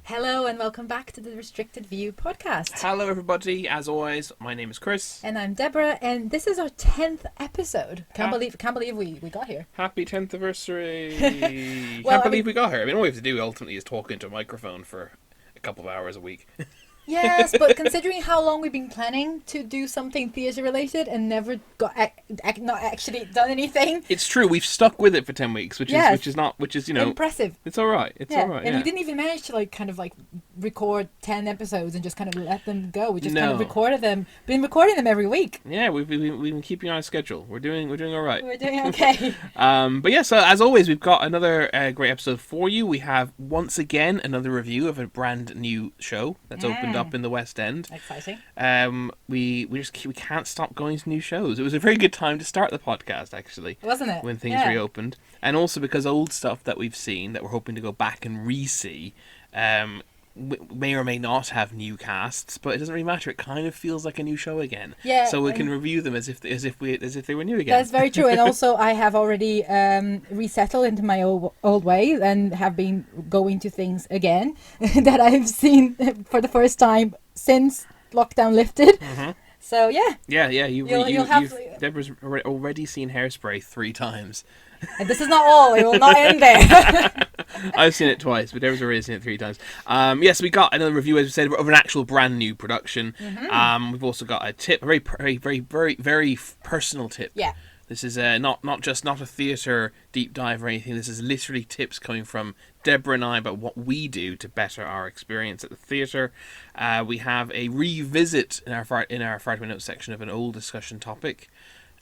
Hello and welcome back to the Restricted View podcast. Hello everybody, as always, my name is Chris. And I'm Deborah, and this is our 10th episode. Can't believe we got here. Happy 10th anniversary. Well, Can't believe we got here. I mean, all we have to do ultimately is talk into a microphone for a couple of hours a week. Yes, but considering how long we've been planning to do something theatre related and never got not actually done anything. It's true, we've stuck with it for 10 weeks, which is you know, impressive. It's all right. It's all right. And we didn't even manage to record 10 episodes and just kind of let them go. We just kind of recorded them. Been recording them every week. Yeah, we've been keeping on a schedule. We're doing all right. We're doing okay. But yeah, so as always, we've got another great episode for you. We have once again another review of a brand new show that's opened up in the West End. Exciting. We can't stop going to new shows. It was a very good time to start the podcast, actually, wasn't it? When things reopened, and also because old stuff that we've seen that we're hoping to go back and re-see may or may not have new casts, but it doesn't really matter. It kind of feels like a new show again. Yeah. So we can review them as if they were new again. That's very true. And also, I have already resettled into my old ways and have been going to things again that I've seen for the first time since lockdown lifted. Mm-hmm. So yeah. Deborah's already seen Hairspray 3 times. And this is not all. It will not end there. I've seen it twice, but Deborah's already seen it 3 times. Yes, we got another review, as we said, of an actual brand new production. Mm-hmm. We've also got a tip, a very, very, very, very, very personal tip. Yeah. This is not a theatre deep dive or anything. This is literally tips coming from Deborah and I about what we do to better our experience at the theatre. We have a revisit in our Friday Notes section of an old discussion topic.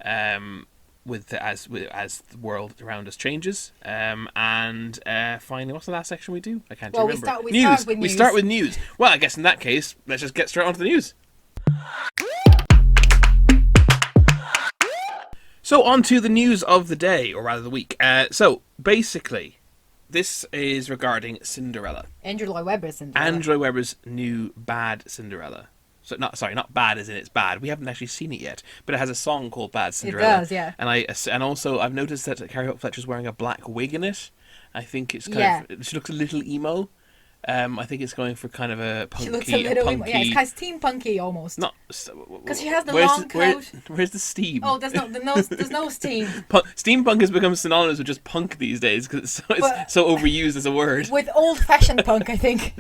As the world around us changes, and finally, what's the last section we do? I can't remember. We start with news. Well, I guess in that case, let's just get straight onto the news. So on to the news of the day, or rather the week. So basically, this is regarding Cinderella. Andrew Lloyd Webber's Cinderella. Andrew Lloyd Webber's new bad Cinderella. So not bad as in it's bad. We haven't actually seen it yet, but it has a song called Bad Cinderella. It does, yeah. And also I've noticed that Carrie Hope Fletcher's wearing a black wig in it. I think it's kind of, she looks a little emo. I think it's going for kind of a punky. She looks a little emo. Yeah, it's kind of steam punky almost. Not because she has the long coat. Where's the steam? Oh, there's no steam. Steampunk has become synonymous with just punk these days because it's so overused as a word. With old-fashioned punk, I think.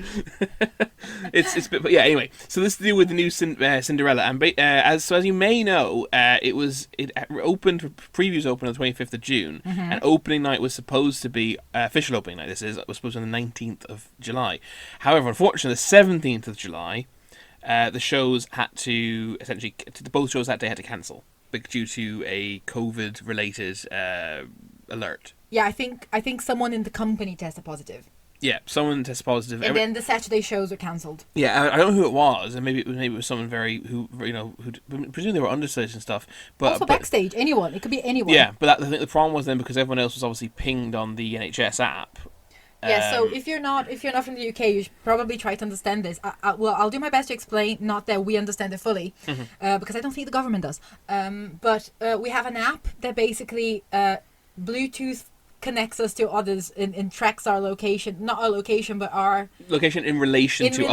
But yeah. Anyway, so this is to do with the new Cinderella, and as you may know, it opened. Previews opened on the 25th of June, and opening night was supposed to be official opening night. Was supposed to be on the 19th of July. However, unfortunately, the 17th of July, the shows had to both shows that day had to cancel due to a COVID-related alert. Yeah, I think someone in the company tested positive. Yeah, someone tested positive, and then the Saturday shows were cancelled. Yeah, I don't know who it was, and maybe it was someone who presumably they were understudies and stuff. But also backstage, anyone. It could be anyone. Yeah, but I think the problem was then because everyone else was obviously pinged on the NHS app. Yeah, so if you're not from the UK, you should probably try to understand this. I'll do my best to explain. Not that we understand it fully, because I don't think the government does. But we have an app that basically Bluetooth connects us to others and tracks our location, not our location, but our location in relation to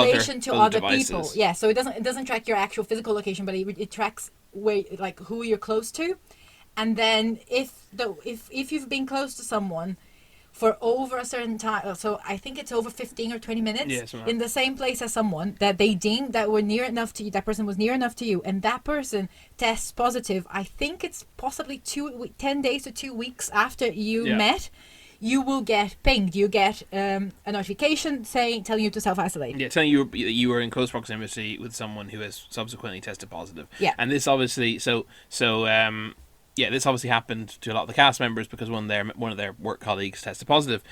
other people. Yeah, so it doesn't track your actual physical location, but it tracks who you're close to, and then if you've been close to someone for over a certain time, so I think it's over 15 or 20 minutes, in the same place as someone that they deemed that were near enough to you, that person was near enough to you, and that person tests positive, I think it's possibly 10 days to 2 weeks after you met, you will get pinged. You get a notification telling you to self-isolate. Yeah, telling you you were in close proximity with someone who has subsequently tested positive. Yeah. And this obviously, this obviously happened to a lot of the cast members because one of their work colleagues tested positive.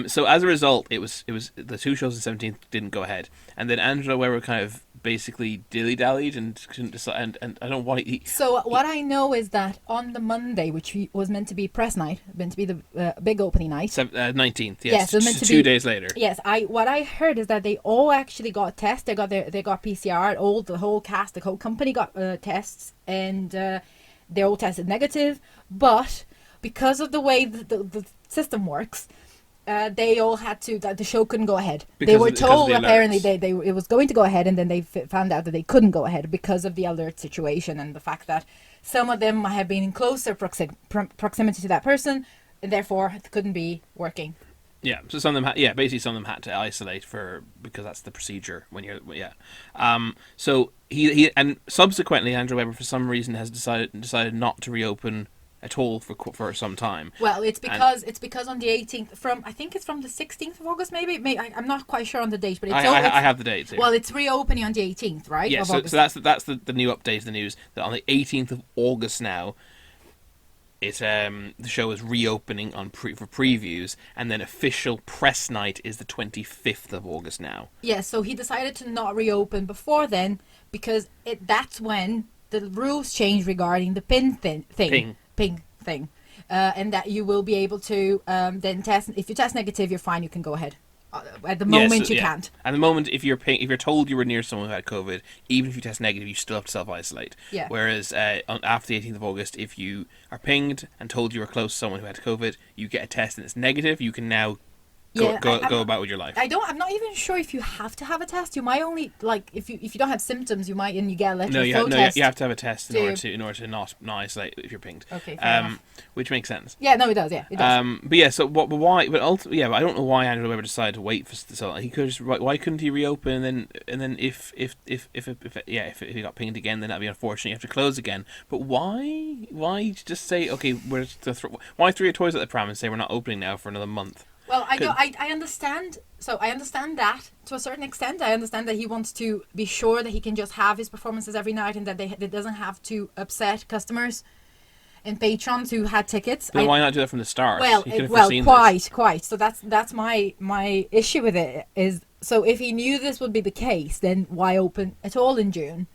So as a result, it was the 2 shows on 17th didn't go ahead, and then Angela Weber kind of basically dilly-dallied and couldn't decide, and I don't know why So what I know is that on the Monday, which was meant to be press night, meant to be the big opening night. 19th, Yes, yes, it was meant to 2 be, days later. Yes, what I heard is that they all actually got tests. They got PCR. The whole cast, the whole company got tests, and they all tested negative. But because of the way the system works, they all had to. The show couldn't go ahead. They were told apparently they it was going to go ahead, and then they found out that they couldn't go ahead because of the alert situation and the fact that some of them have been in closer proximity to that person, and therefore it couldn't be working. Yeah, so some of them, basically some of them had to isolate because that's the procedure when you're, So he and subsequently Andrew Webber for some reason has decided not to reopen at all for some time. Well, it's because on the 18th, I think it's from the 16th of August, maybe. I'm not quite sure on the date, but I have the date too. Well, it's reopening on the 18th, right? Yeah, so that's the new update of the news that on the 18th of August now. The show is reopening for previews, and then official press night is the 25th of August now. Yeah, so he decided to not reopen before then because that's when the rules change regarding the ping thing, and that you will be able to then test. If you test negative, you're fine. You can go ahead. At the moment, you can't. At the moment, if you're told you were near someone who had COVID, even if you test negative, you still have to self-isolate. Yeah. Whereas after the 18th of August, if you are pinged and told you were close to someone who had COVID, you get a test and it's negative, you can now go about with your life. I'm not even sure if you have to have a test. You might only if you don't have symptoms, you might, and you get a electrophoresis test. You have to have a test in order to not isolate if you're pinged. Okay, fair enough. Which makes sense. Yeah, no, it does. Yeah, it does. But yeah, so why? But ultimately, I don't know why Andrew Webber decided to wait for so he could just, why couldn't he reopen and then if he got pinged again, then that'd be unfortunate. You have to close again. But why just say okay, why throw your toys at the pram and say we're not opening now for another month? Well, I understand. So I understand that to a certain extent. I understand that he wants to be sure that he can just have his performances every night and that it doesn't have to upset customers and patrons who had tickets. Then why not do that from the start? Well, quite. So that's my issue with it is, so if he knew this would be the case, then why open at all in June?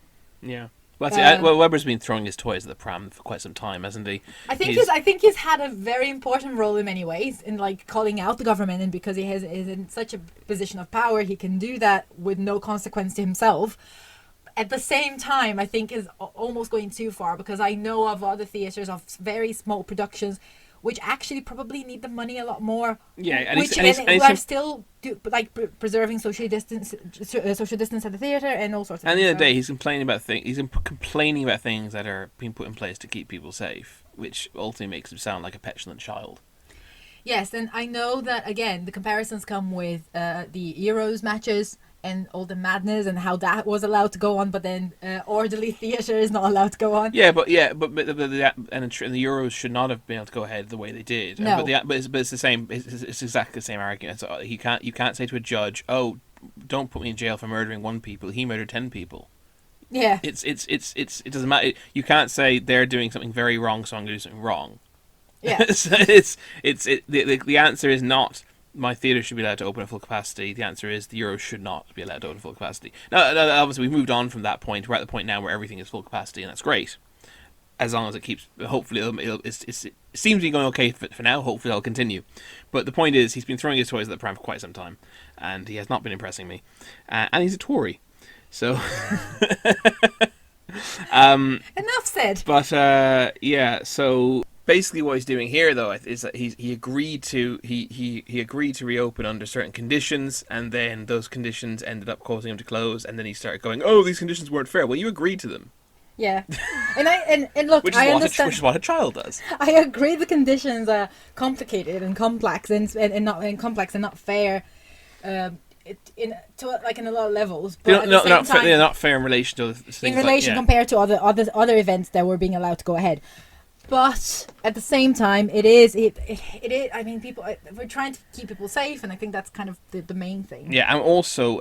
Yeah. Well, Webber's been throwing his toys at the pram for quite some time, hasn't he? I think he's had a very important role in many ways in calling out the government, and because he is in such a position of power, he can do that with no consequence to himself. At the same time, I think is almost going too far, because I know of other theatres of very small productions which actually probably need the money a lot more. Yeah, and are still preserving social distance at the theatre and all sorts of things. And the other day, he's complaining about things that are being put in place to keep people safe, which ultimately makes him sound like a petulant child. Yes, and I know that, again, the comparisons come with the Euros matches and all the madness and how that was allowed to go on, but then orderly theatre is not allowed to go on. But the Euros should not have been able to go ahead the way they did. No. But it's the same. It's exactly the same argument. So you can't say to a judge, "Oh, don't put me in jail for murdering one people. He murdered 10 people." Yeah. It doesn't matter. You can't say they're doing something very wrong, so I'm going to do something wrong. Yeah. So the answer is not my theatre should be allowed to open at full capacity. The answer is the Euros should not be allowed to open at full capacity. Now, obviously, we've moved on from that point. We're at the point now where everything is full capacity, and that's great. As long as it keeps, hopefully, it seems to be going okay for now. Hopefully, it'll continue. But the point is, he's been throwing his toys at the pram for quite some time, and he has not been impressing me. And he's a Tory, so. Enough said. But so. Basically, what he's doing here, though, is that he agreed to reopen under certain conditions, and then those conditions ended up causing him to close, and then he started going, "Oh, these conditions weren't fair." Well, you agreed to them. Yeah, and look, which understand. Which is what a child does. I agree. The conditions are complicated and complex, and not fair. In a lot of levels, but they're not fair in relation to other things. In relation compared to other events that were being allowed to go ahead. But at the same time, it is. I mean, we're trying to keep people safe, and I think that's kind of the main thing. Yeah, and also,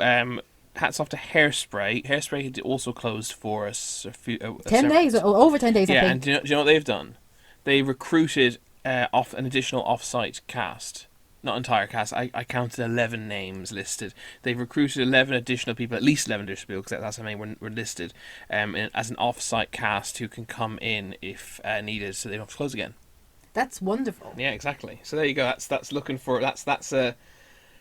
hats off to Hairspray. Hairspray had also closed for us over 10 days. I think. Yeah, and do you know what they've done? They recruited an additional off-site cast not entire cast. I counted 11 names listed. They've recruited 11 additional people, at least 11 additional people, because that's how many were listed, as an off-site cast who can come in if needed, so they don't have to close again. That's wonderful. Yeah, exactly. So there you go. That's looking for that's a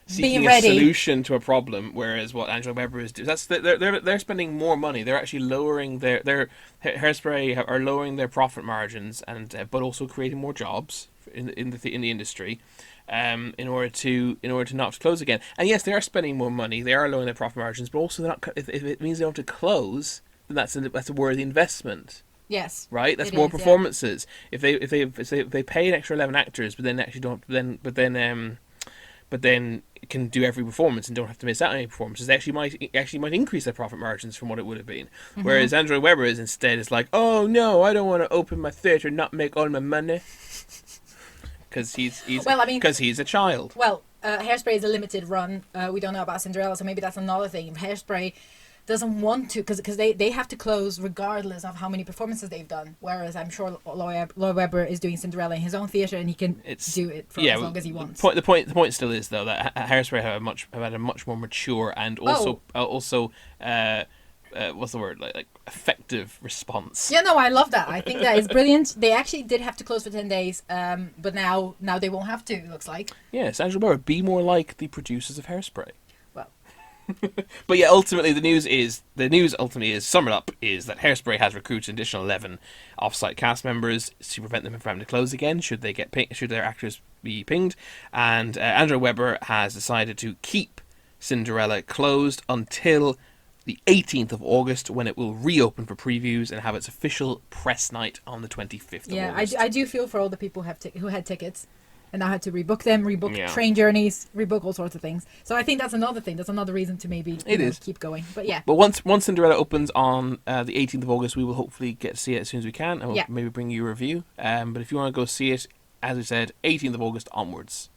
seeking Being a ready. solution to a problem. Whereas what Angela Weber is doing, they're spending more money. They're actually lowering their Hairspray are lowering their profit margins, and but also creating more jobs in the industry. In order to not close again, and yes, they are spending more money. They are lowering their profit margins, but also they're not. If it means they don't have to close, then that's a worthy investment. Yes. Right, that's more performances. Yeah. If they pay an extra 11 actors, but then actually don't, but then can do every performance and don't have to miss out on any performances, they actually might increase their profit margins from what it would have been. Mm-hmm. Whereas Andrew Weber is like, oh no, I don't want to open my theatre and not make all my money. Because he's a child. Well, Hairspray is a limited run. We don't know about Cinderella, so maybe that's another thing. If Hairspray doesn't want to, because they have to close regardless of how many performances they've done. Whereas I'm sure Lloyd Webber is doing Cinderella in his own theatre, and he can do it for as long as he wants. The point still is though that Hairspray have had a much more mature and also what's the word, like effective response. Yeah, no, I love that. I think that is brilliant. They actually did have to close for 10 days, but now they won't have to, it looks like. Yes, Angela Weber, be more like the producers of Hairspray. Well. But yeah, ultimately the news is summed up is that Hairspray has recruited an additional 11 off-site cast members to prevent them from having to close again should their actors be pinged, and Andrew Weber has decided to keep Cinderella closed until the 18th of August, when it will reopen for previews and have its official press night on the 25th of August. I do feel for all the people who had tickets and now had to rebook them, train journeys, rebook all sorts of things. So I think that's another thing. That's another reason to maybe keep going. But yeah. But once Cinderella opens on the 18th of August, we will hopefully get to see it as soon as we can, and we'll maybe bring you a review. But if you want to go see it, as we said, 18th of August onwards.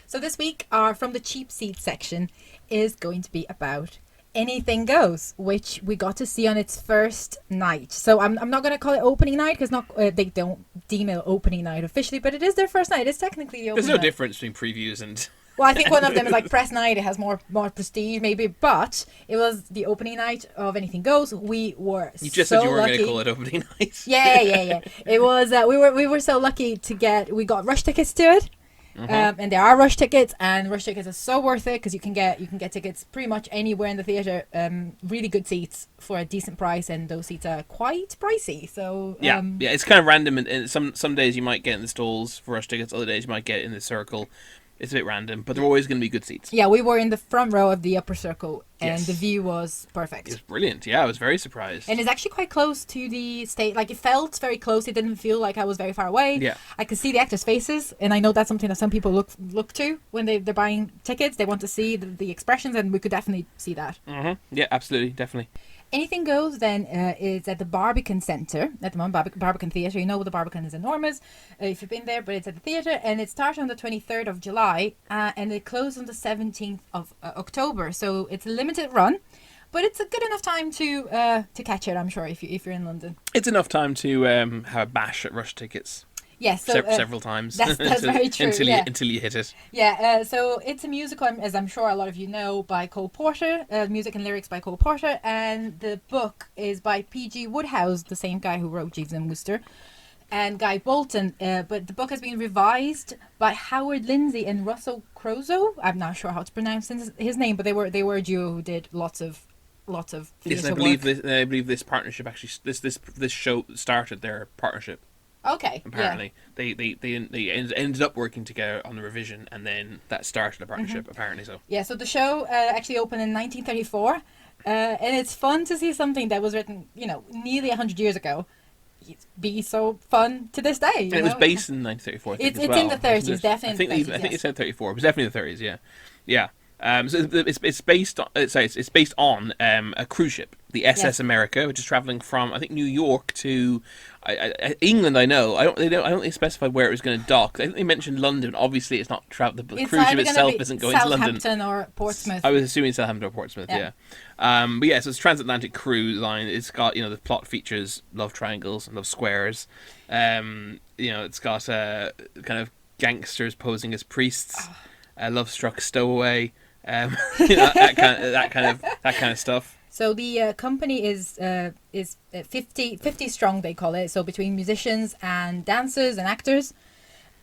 So this week, our From the Cheap Seat section is going to be about Anything Goes, which we got to see on its first night. So I'm not going to call it opening night, because they don't deem it opening night officially, but it is their first night. It's technically the opening There's no night. Difference between previews and... Well, I think one of them is like press night. It has more prestige, maybe. But it was the opening night of Anything Goes. We were You just so said you weren't lucky. going to call it opening night. Yeah. It was. We were so lucky to get. We got rush tickets to it. Mm-hmm. And there are rush tickets, and rush tickets are so worth it, because you can get tickets pretty much anywhere in the theatre. Really good seats for a decent price, and those seats are quite pricey. So yeah, it's kind of random, and some days you might get in the stalls for rush tickets, other days you might get in the circle. It's a bit random, but they're always going to be good seats. Yeah, we were in the front row of the upper circle, and the view was perfect. It was brilliant. Yeah, I was very surprised. And it's actually quite close to the stage. Like, it felt very close. It didn't feel like I was very far away. Yeah. I could see the actors' faces, and I know that's something that some people look to when they're buying tickets. They want to see the expressions, and we could definitely see that. Mm-hmm. Yeah, absolutely, definitely. Anything Goes then is at the Barbican Centre, at the moment, Barbican Theatre. You know the Barbican is enormous if you've been there, but it's at the theatre, and it starts on the 23rd of July and it closes on the 17th of October. So it's a limited run, but it's a good enough time to catch it, I'm sure, if you're in London. It's enough time to have a bash at rush tickets. Yes, so, several times. That's very true. Until you hit it. Yeah, so it's a musical, as I'm sure a lot of you know, by Cole Porter. Music and lyrics by Cole Porter, and the book is by P.G. Wodehouse, the same guy who wrote Jeeves and Wooster, and Guy Bolton. But the book has been revised by Howard Lindsay and Russell Crowe. I'm not sure how to pronounce his name, but they were a duo who did lots of theatre yes, I believe this partnership actually this show started their partnership. Okay. Apparently, they ended up working together on the revision, and then that started a partnership. Mm-hmm. Apparently, so. Yeah. So the show actually opened in 1934, and it's fun to see something that was written, nearly 100 years ago, be so fun to this day. And it was based in 1934. It's in the 30s, definitely. I think it said 34. It was definitely the 30s. Yeah, yeah. So it's based on a cruise ship, the SS America, which is traveling from, I think, New York to England. I know. I don't think specify where it was going to dock. I think they mentioned London. Obviously, it's not the cruise ship itself isn't going to London. Southampton or Portsmouth. I was assuming Southampton or Portsmouth. Yeah. But yeah, so it's a transatlantic cruise line. It's got the plot features love triangles and love squares. it's got kind of gangsters posing as priests, love-struck stowaway, that kind of stuff. So the company is 50 strong, they call it. So between musicians and dancers and actors.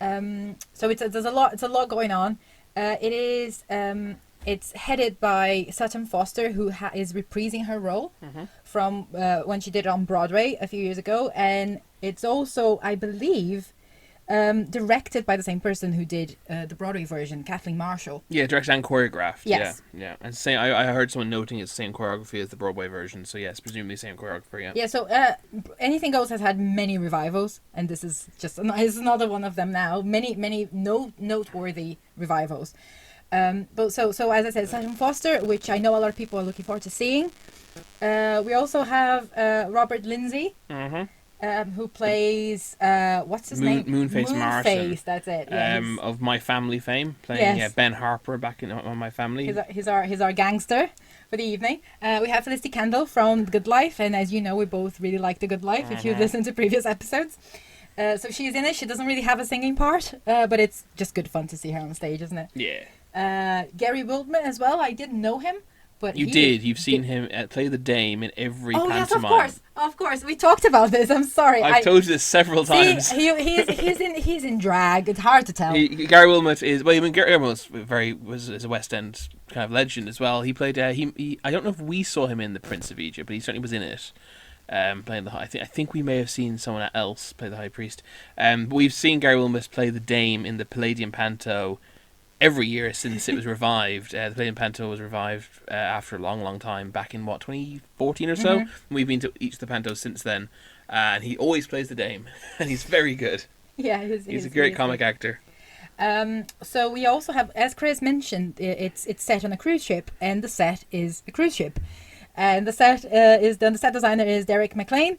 So there's a lot going on. It's headed by Sutton Foster, who is reprising her role from when she did it on Broadway a few years ago, and it's also, I believe, directed by the same person who did the Broadway version, Kathleen Marshall. Yeah, directed and choreographed. Yes. Yeah. And I heard someone noting it's the same choreography as the Broadway version, so yes, presumably same choreographer, yeah. Yeah, so Anything Goes has had many revivals, and this is just another one of them now. Many noteworthy revivals. But so as I said, Sutton Foster, which I know a lot of people are looking forward to seeing. We also have Robert Lindsay. Who plays what's his name? Moonface Martin. Moonface, that's it. Yeah, of My Family fame, playing Ben Harper back on My Family. He's our gangster for the evening. We have Felicity Kendall from The Good Life, and as you know, we both really like The Good Life. If you've listened to previous episodes, so she's in it. She doesn't really have a singing part, but it's just good fun to see her on stage, isn't it? Yeah. Gary Wildman as well. I didn't know him. But you've seen him play the dame in every pantomime. Oh yes, of course. We talked about this. I'm sorry. I've told you this several times. He's in drag. It's hard to tell. Gary Wilmot is Gary Wilmot was a West End kind of legend as well. He played. I don't know if we saw him in The Prince of Egypt, but he certainly was in it. Playing I think we may have seen someone else play the High Priest. But we've seen Gary Wilmot play the dame in the Palladium Panto every year since it was revived. The Palladium Panto was revived after a long time, back in 2014 or so. We've been to each of the pantos since then, and he always plays the dame, and he's very good. Yeah, he's a great comic actor. So we also have, as Chris mentioned, it's set on a cruise ship, and the set is a cruise ship, and the set designer is Derek McLean.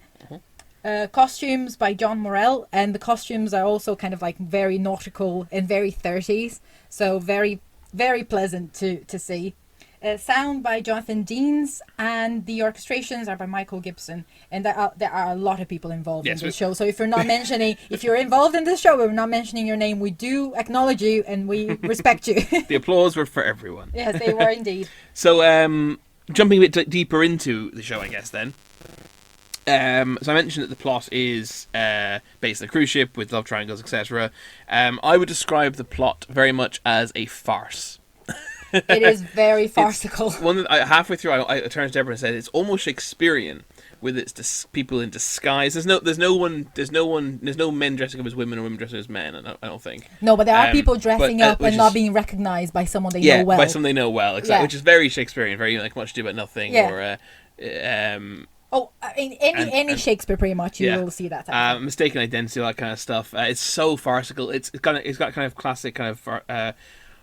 Costumes by John Morrell, and the costumes are also kind of like very nautical and very 30s, so very, very pleasant to see. Sound by Jonathan Deans, and the orchestrations are by Michael Gibson, and there are a lot of people involved in this show. So if you're involved in this show, we're not mentioning your name, we do acknowledge you and we respect you. The applause were for everyone. Yes, they were indeed. So jumping a bit deeper into the show, I guess then. So I mentioned that the plot is based on a cruise ship with love triangles, etc. I would describe the plot very much as a farce. It is very farcical. Halfway through, I turned to Deborah and said it's almost Shakespearean with its people in disguise. There's no men dressing up as women or women dressing as men. I don't think. No, but there are people dressing up and not being recognised by someone they know well. By someone they know well, exactly, which is very Shakespearean, very like Much Ado About Nothing, or. Any Shakespeare, pretty much, you will see that. Mistaken identity, all that kind of stuff. It's so farcical. It's got kind of classic kind of.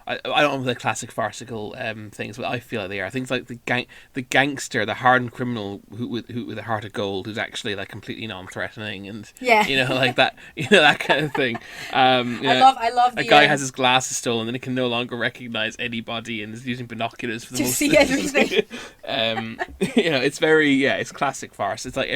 I don't know the classic farcical things, but I feel like they are things like the gangster, the hardened criminal who with a heart of gold, who's actually like completely non-threatening, and like that, that kind of thing. I love a guy has his glasses stolen, and he can no longer recognize anybody, and is using binoculars for the most see everything. It's very it's classic farce. It's like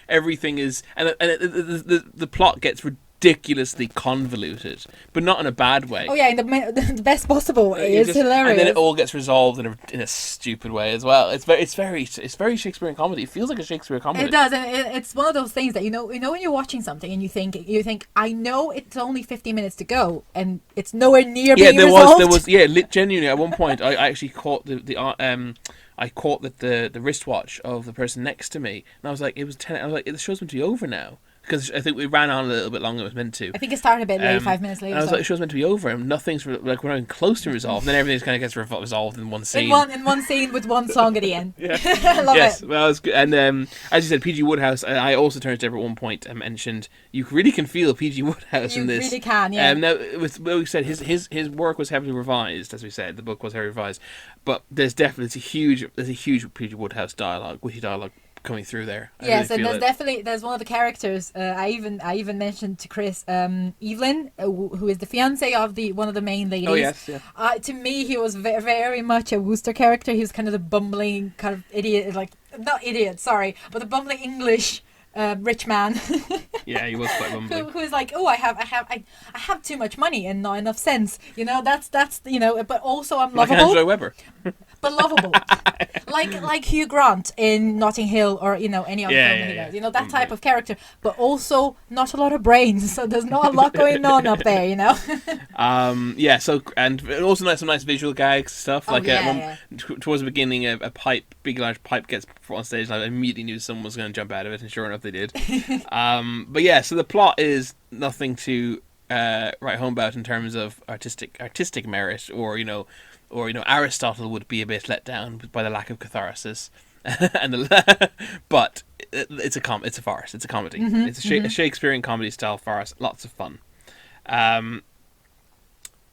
everything is, and the plot gets ridiculously convoluted, but not in a bad way. Oh yeah, in the best possible way. It's hilarious, and then it all gets resolved in a stupid way as well. It's very Shakespearean comedy. It feels like a Shakespearean comedy. It does, and it's one of those things that you know when you're watching something and you think I know it's only 15 minutes to go, and it's nowhere near being resolved. There was genuinely at one point I actually caught I caught the wristwatch of the person next to me, and I was like, it was 10. I was like, the show's meant to be over now. Because I think we ran on a little bit longer than it was meant to. I think it started a bit late, 5 minutes later. And I was like, the show's meant to be over, and nothing's we're not even close to resolved. And then everything kind of gets resolved in one scene. In one scene with one song at the end. I love it. Well, it was good. And as you said, PG Woodhouse. I also turned to Deborah at one point and mentioned you really can feel PG Woodhouse in this. You really can, yeah. Now, with what we said, his work was heavily revised, as we said. The book was heavily revised, but there's a huge PG Woodhouse witty dialogue coming through there. Yes, and there's one of the characters. I even mentioned to Chris, Evelyn, who is the fiance of one of the main ladies. Oh yes, yeah. To me, he was very, very much a Wooster character. He was kind of the bumbling kind of idiot, like not idiot, sorry, but the bumbling English rich man. Yeah, he was quite bumbling. Who's like, oh, I have too much money and not enough sense. That's but also I'm Like lovable. Angela Weber. But lovable, like Hugh Grant in Notting Hill, or any other film that he does. That type of character, but also not a lot of brains. So there's not a lot going on up there. Yeah. So and also some nice visual gags stuff. Towards the beginning, a big large pipe gets put on stage, and I immediately knew someone was going to jump out of it, and sure enough, they did. But yeah, so the plot is nothing to write home about in terms of artistic merit, or Aristotle would be a bit let down by the lack of catharsis, but it's a farce. It's a comedy. It's a Shakespearean comedy style farce. Lots of fun.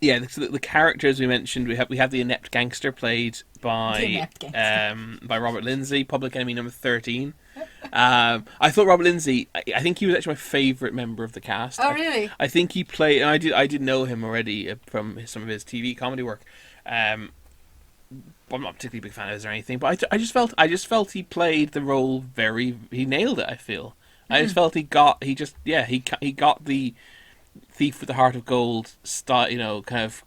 The characters we mentioned. We have the inept gangster played by Robert Lindsay, Public Enemy number 13. I thought Robert Lindsay. I think he was actually my favourite member of the cast. Oh, really? I think he played. I did know him already from some of his TV comedy work. I'm not a particularly big fan of his or anything, but I just felt he played the role he nailed it. I feel I just felt he got the thief with the heart of gold style, kind of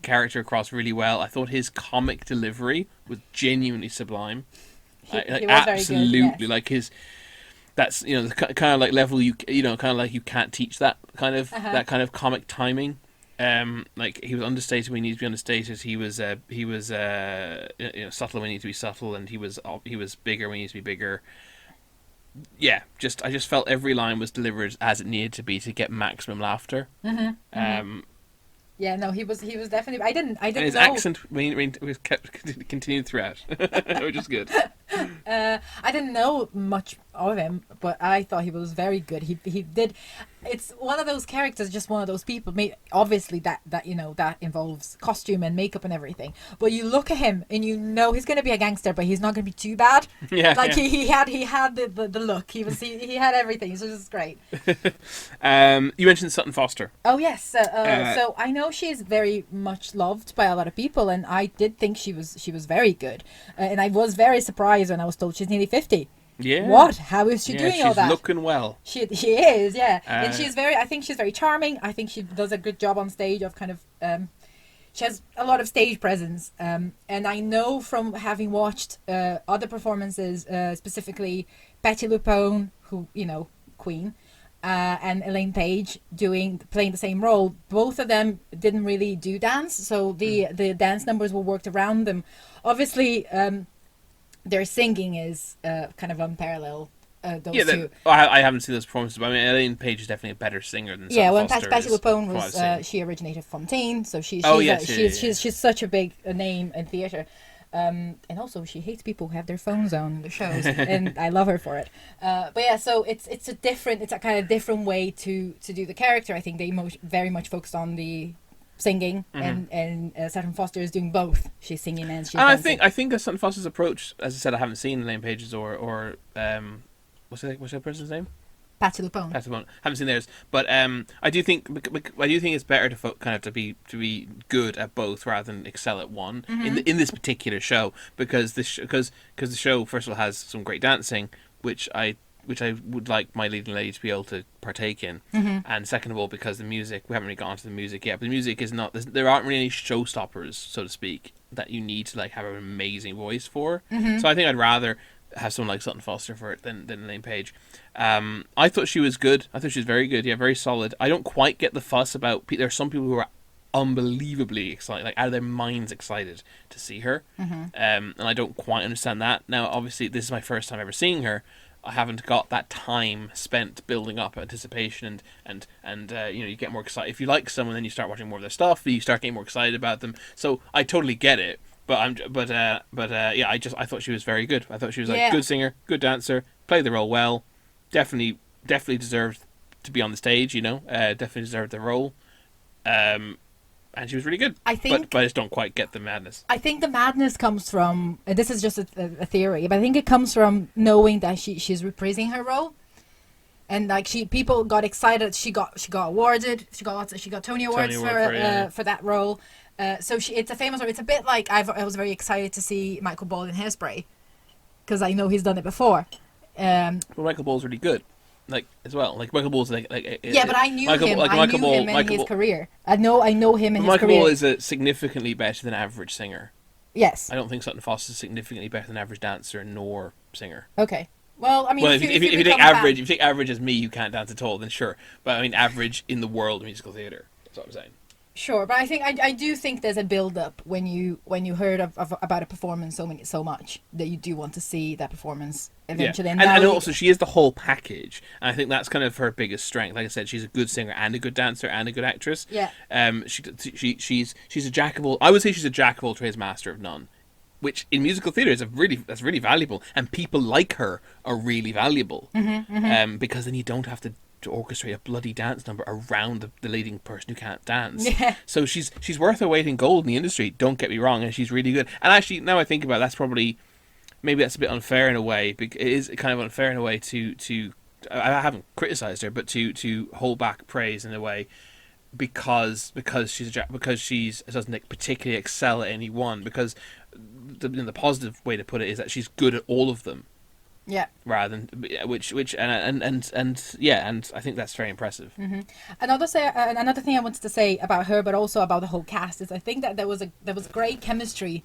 character across really well. I thought his comic delivery was genuinely sublime. He was absolutely very good, yes. Like his. That's kind of like level you can't teach that kind of that kind of comic timing. Like he was understated when he needed to be understated. He was subtle when he needed to be subtle, and he was bigger when he needed to be bigger. Yeah, I just felt every line was delivered as it needed to be to get maximum laughter. Yeah, no, he was definitely. I didn't. And his know. accent was continued throughout, which is good. I didn't know much of him, but I thought he was very good. He did. It's one of those characters, just one of those people. Obviously, that involves costume and makeup and everything. But you look at him and he's going to be a gangster, but he's not going to be too bad. Yeah, like he had the look. He had everything. So this is great. You mentioned Sutton Foster. Oh yes. So I know she's very much loved by a lot of people, and I did think she was very good, and I was very surprised when I was told she's nearly 50. Yeah. What? How is she doing all that? She's looking well. She is, yeah. And I think she's very charming. I think she does a good job on stage of kind of, she has a lot of stage presence. And I know from having watched other performances, specifically Patti LuPone, who, Queen, and Elaine Page playing the same role. Both of them didn't really do dance, so the dance numbers were worked around them. Obviously, their singing is kind of unparalleled. Those two. I haven't seen those performances, but I mean, Elaine Page is definitely a better singer than Sutton Foster. Patti LuPone was she originated Fontaine, so she's such a big name in theatre. And also she hates people who have their phones on the shows, and I love her for it. But yeah, so it's a kind of different way to do the character. I think they very much focused on the singing, and Sutton Foster is doing both. She's singing and she's dancing. I think Sutton Foster's approach, as I said, I haven't seen Elaine Page's or what's that person's name? Patti LuPone. Haven't seen theirs, but I do think it's better to be good at both rather than excel at one in this particular show, because the show first of all has some great dancing, which I would like my leading lady to be able to partake in, and second of all, because the music, we haven't really gone to the music yet, but the music is not, there aren't really any showstoppers, so to speak, that you need to have an amazing voice for. So I think I'd rather have someone like Sutton Foster for it than Elaine Page. I thought she was good. I thought she was very good. Yeah, very solid. I don't quite get the fuss about. There are some people who are unbelievably excited, like out of their minds excited to see her, and I don't quite understand that. Now, obviously, this is my first time ever seeing her. I haven't got that time spent building up anticipation, and you get more excited. If you like someone, then you start watching more of their stuff. You start getting more excited about them. So I totally get it. But I thought she was very good. I thought she was a good singer, good dancer, played the role well. Definitely deserved to be on the stage. Definitely deserved the role. And she was really good. I just don't quite get the madness. I think the madness comes from, this is just a theory, but I think it comes from knowing that she's reprising her role, and people got excited. She got awarded. She got Tony Awards for that role. So it's a famous role. It's a bit like I was very excited to see Michael Ball in Hairspray, because I know he's done it before. Well, Michael Ball's really good, like as well. Like Michael Ball's Yeah, but I knew him. I Michael knew Ball, him in Michael his Ball, career. I know him in his Michael career. Ball is a significantly better than average singer. Yes. I don't think Sutton Foster is significantly better than average dancer nor singer. Okay. Well, I mean, Well, if if you take average, if you take average as me, you can't dance at all. Then sure, but I mean average in the world of musical theatre. That's what I'm saying. Sure, but I do think there's a build up when you heard about a performance so much that you do want to see that performance eventually. Yeah. And also she is the whole package, and I think that's kind of her biggest strength. Like I said, she's a good singer and a good dancer and a good actress. Yeah. She's a jack of all. I would say she's a jack of all trades, master of none. Which in musical theatre is that's really valuable, and people like her are really valuable. Because then you don't have to orchestrate a bloody dance number around the leading person who can't dance. Yeah. So she's worth her weight in gold in the industry. Don't get me wrong, and she's really good. And actually, now I think about it, that's probably maybe that's a bit unfair in a way. It is kind of unfair in a way to I haven't criticised her, but to hold back praise in a way. Because she doesn't particularly excel at any one, because the positive way to put it is that she's good at all of them. Yeah. Rather than and I think that's very impressive. Mm-hmm. Another thing I wanted to say about her, but also about the whole cast, is I think that there was great chemistry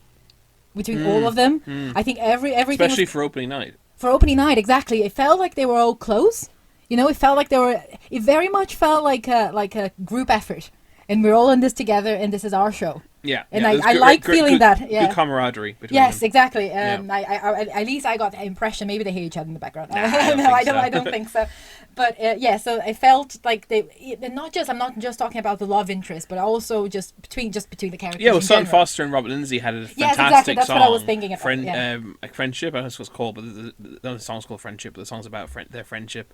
between all of them. I think everything, especially for opening night. For opening night, exactly. It felt like they were all close. You know, it felt like it very much felt like a group effort, and we're all in this together, and this is our show. Yeah, and I like feeling that. Yeah, good camaraderie between yes, them. exactly. I at least I got the impression. Maybe they hate each other in the background. Nah, I don't think so. But so I felt like I'm not just talking about the love interest, but also just between the characters. Yeah, well, Sutton Foster and Robert Lindsay had a fantastic exactly. That's song. What I was thinking about. Like Friendship. I don't know what it's called, but the song's called Friendship. But the song's about their friendship.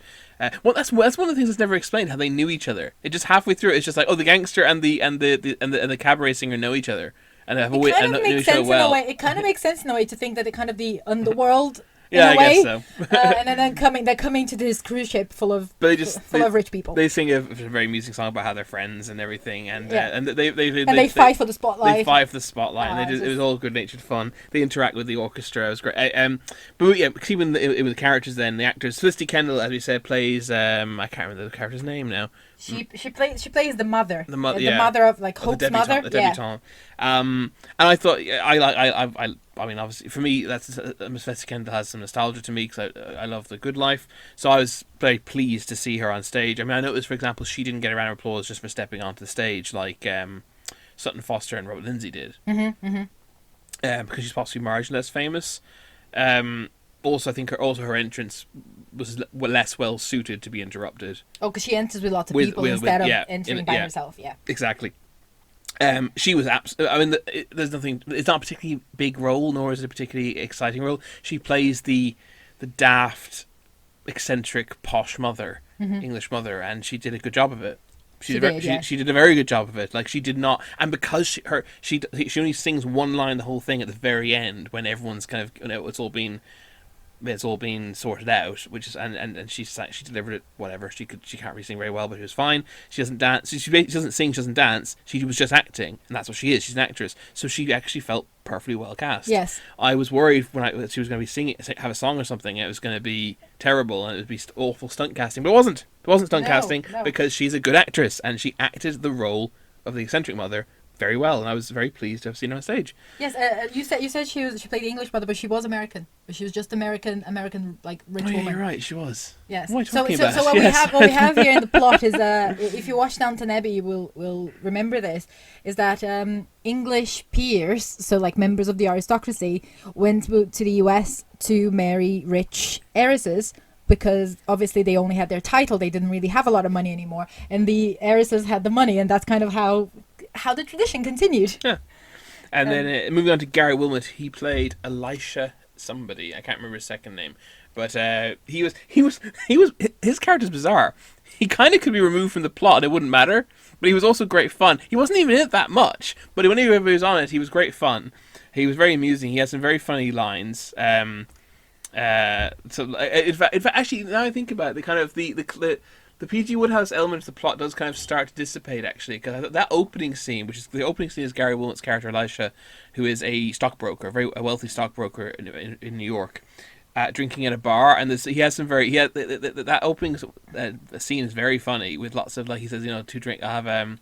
Well, that's one of the things that's never explained, how they knew each other. It just halfway through, it's just like, oh, the gangster and the cabaret singer know each other. And it kind of makes sense in a way. It kind of makes sense in a way to think that they're kind of the underworld. Yeah, in a way. I guess so. And then they're coming to this cruise ship full of rich people. They sing a very amusing song about how they're friends and everything, and they fight for the spotlight. They fight for the spotlight, and it was all good-natured fun. They interact with the orchestra. It was great. But yeah, keeping with the characters, then the actors. Felicity Kendall, as we said, plays I can't remember the character's name now. She plays the mother. The mother of Hope's mother. The debutante. And I thought I mean, obviously, for me, that's Miss Felicity Kendall has some nostalgia to me, because I love The Good Life. So I was very pleased to see her on stage. I mean, I noticed, for example, she didn't get a round of applause just for stepping onto the stage like Sutton Foster and Robert Lindsay did. Because she's possibly marginally less famous. Also, I think her entrance was less well suited to be interrupted. Oh, because she enters with lots of people instead of entering by herself. Yeah, exactly. She was I mean, there's nothing. It's not a particularly big role, nor is it a particularly exciting role. She plays the daft, eccentric, posh mother, English mother, and she did a good job of it. She did a very good job of it. Like, she did not, and because she only sings one line the whole thing at the very end, when everyone's kind of, it's all been sorted out, which is and she delivered it. Whatever, she can't really sing very well, but it was fine. She doesn't dance. She doesn't sing. She doesn't dance. She was just acting, and that's what she is. She's an actress, so she actually felt perfectly well cast. Yes, I was worried when she was going to be singing, have a song or something. It was going to be terrible, and it would be awful stunt casting, but it wasn't. It wasn't stunt casting because she's a good actress, and she acted the role of the eccentric mother very well, and I was very pleased to have seen her on stage. Yes, you said she played the English mother, but she was American. But she was just American like rich woman. You're right, she was. Yes. What are you talking about? So what we have here in the plot is if you watch Downton Abbey, you will remember this, is that English peers, so like members of the aristocracy, went to the US to marry rich heiresses, because obviously they only had their title. They didn't really have a lot of money anymore, and the heiresses had the money, and that's kind of how the tradition continued. Yeah. And then moving on to Gary Wilmot, he played Elisha somebody. I can't remember his second name, but his character's bizarre. He kind of could be removed from the plot and it wouldn't matter, but he was also great fun. He wasn't even in it that much, but whenever he was on it, he was great fun. He was very amusing. He had some very funny lines. So in fact, actually, now I think about it, the kind of the P.G. Woodhouse element of the plot does kind of start to dissipate, actually, because that opening scene, the opening scene is Gary Wilmot's character Elisha, who is a stockbroker, a wealthy stockbroker in New York. drinking at a bar, and he has some very that opening scene is very funny with lots of, like, he says, to drink. I have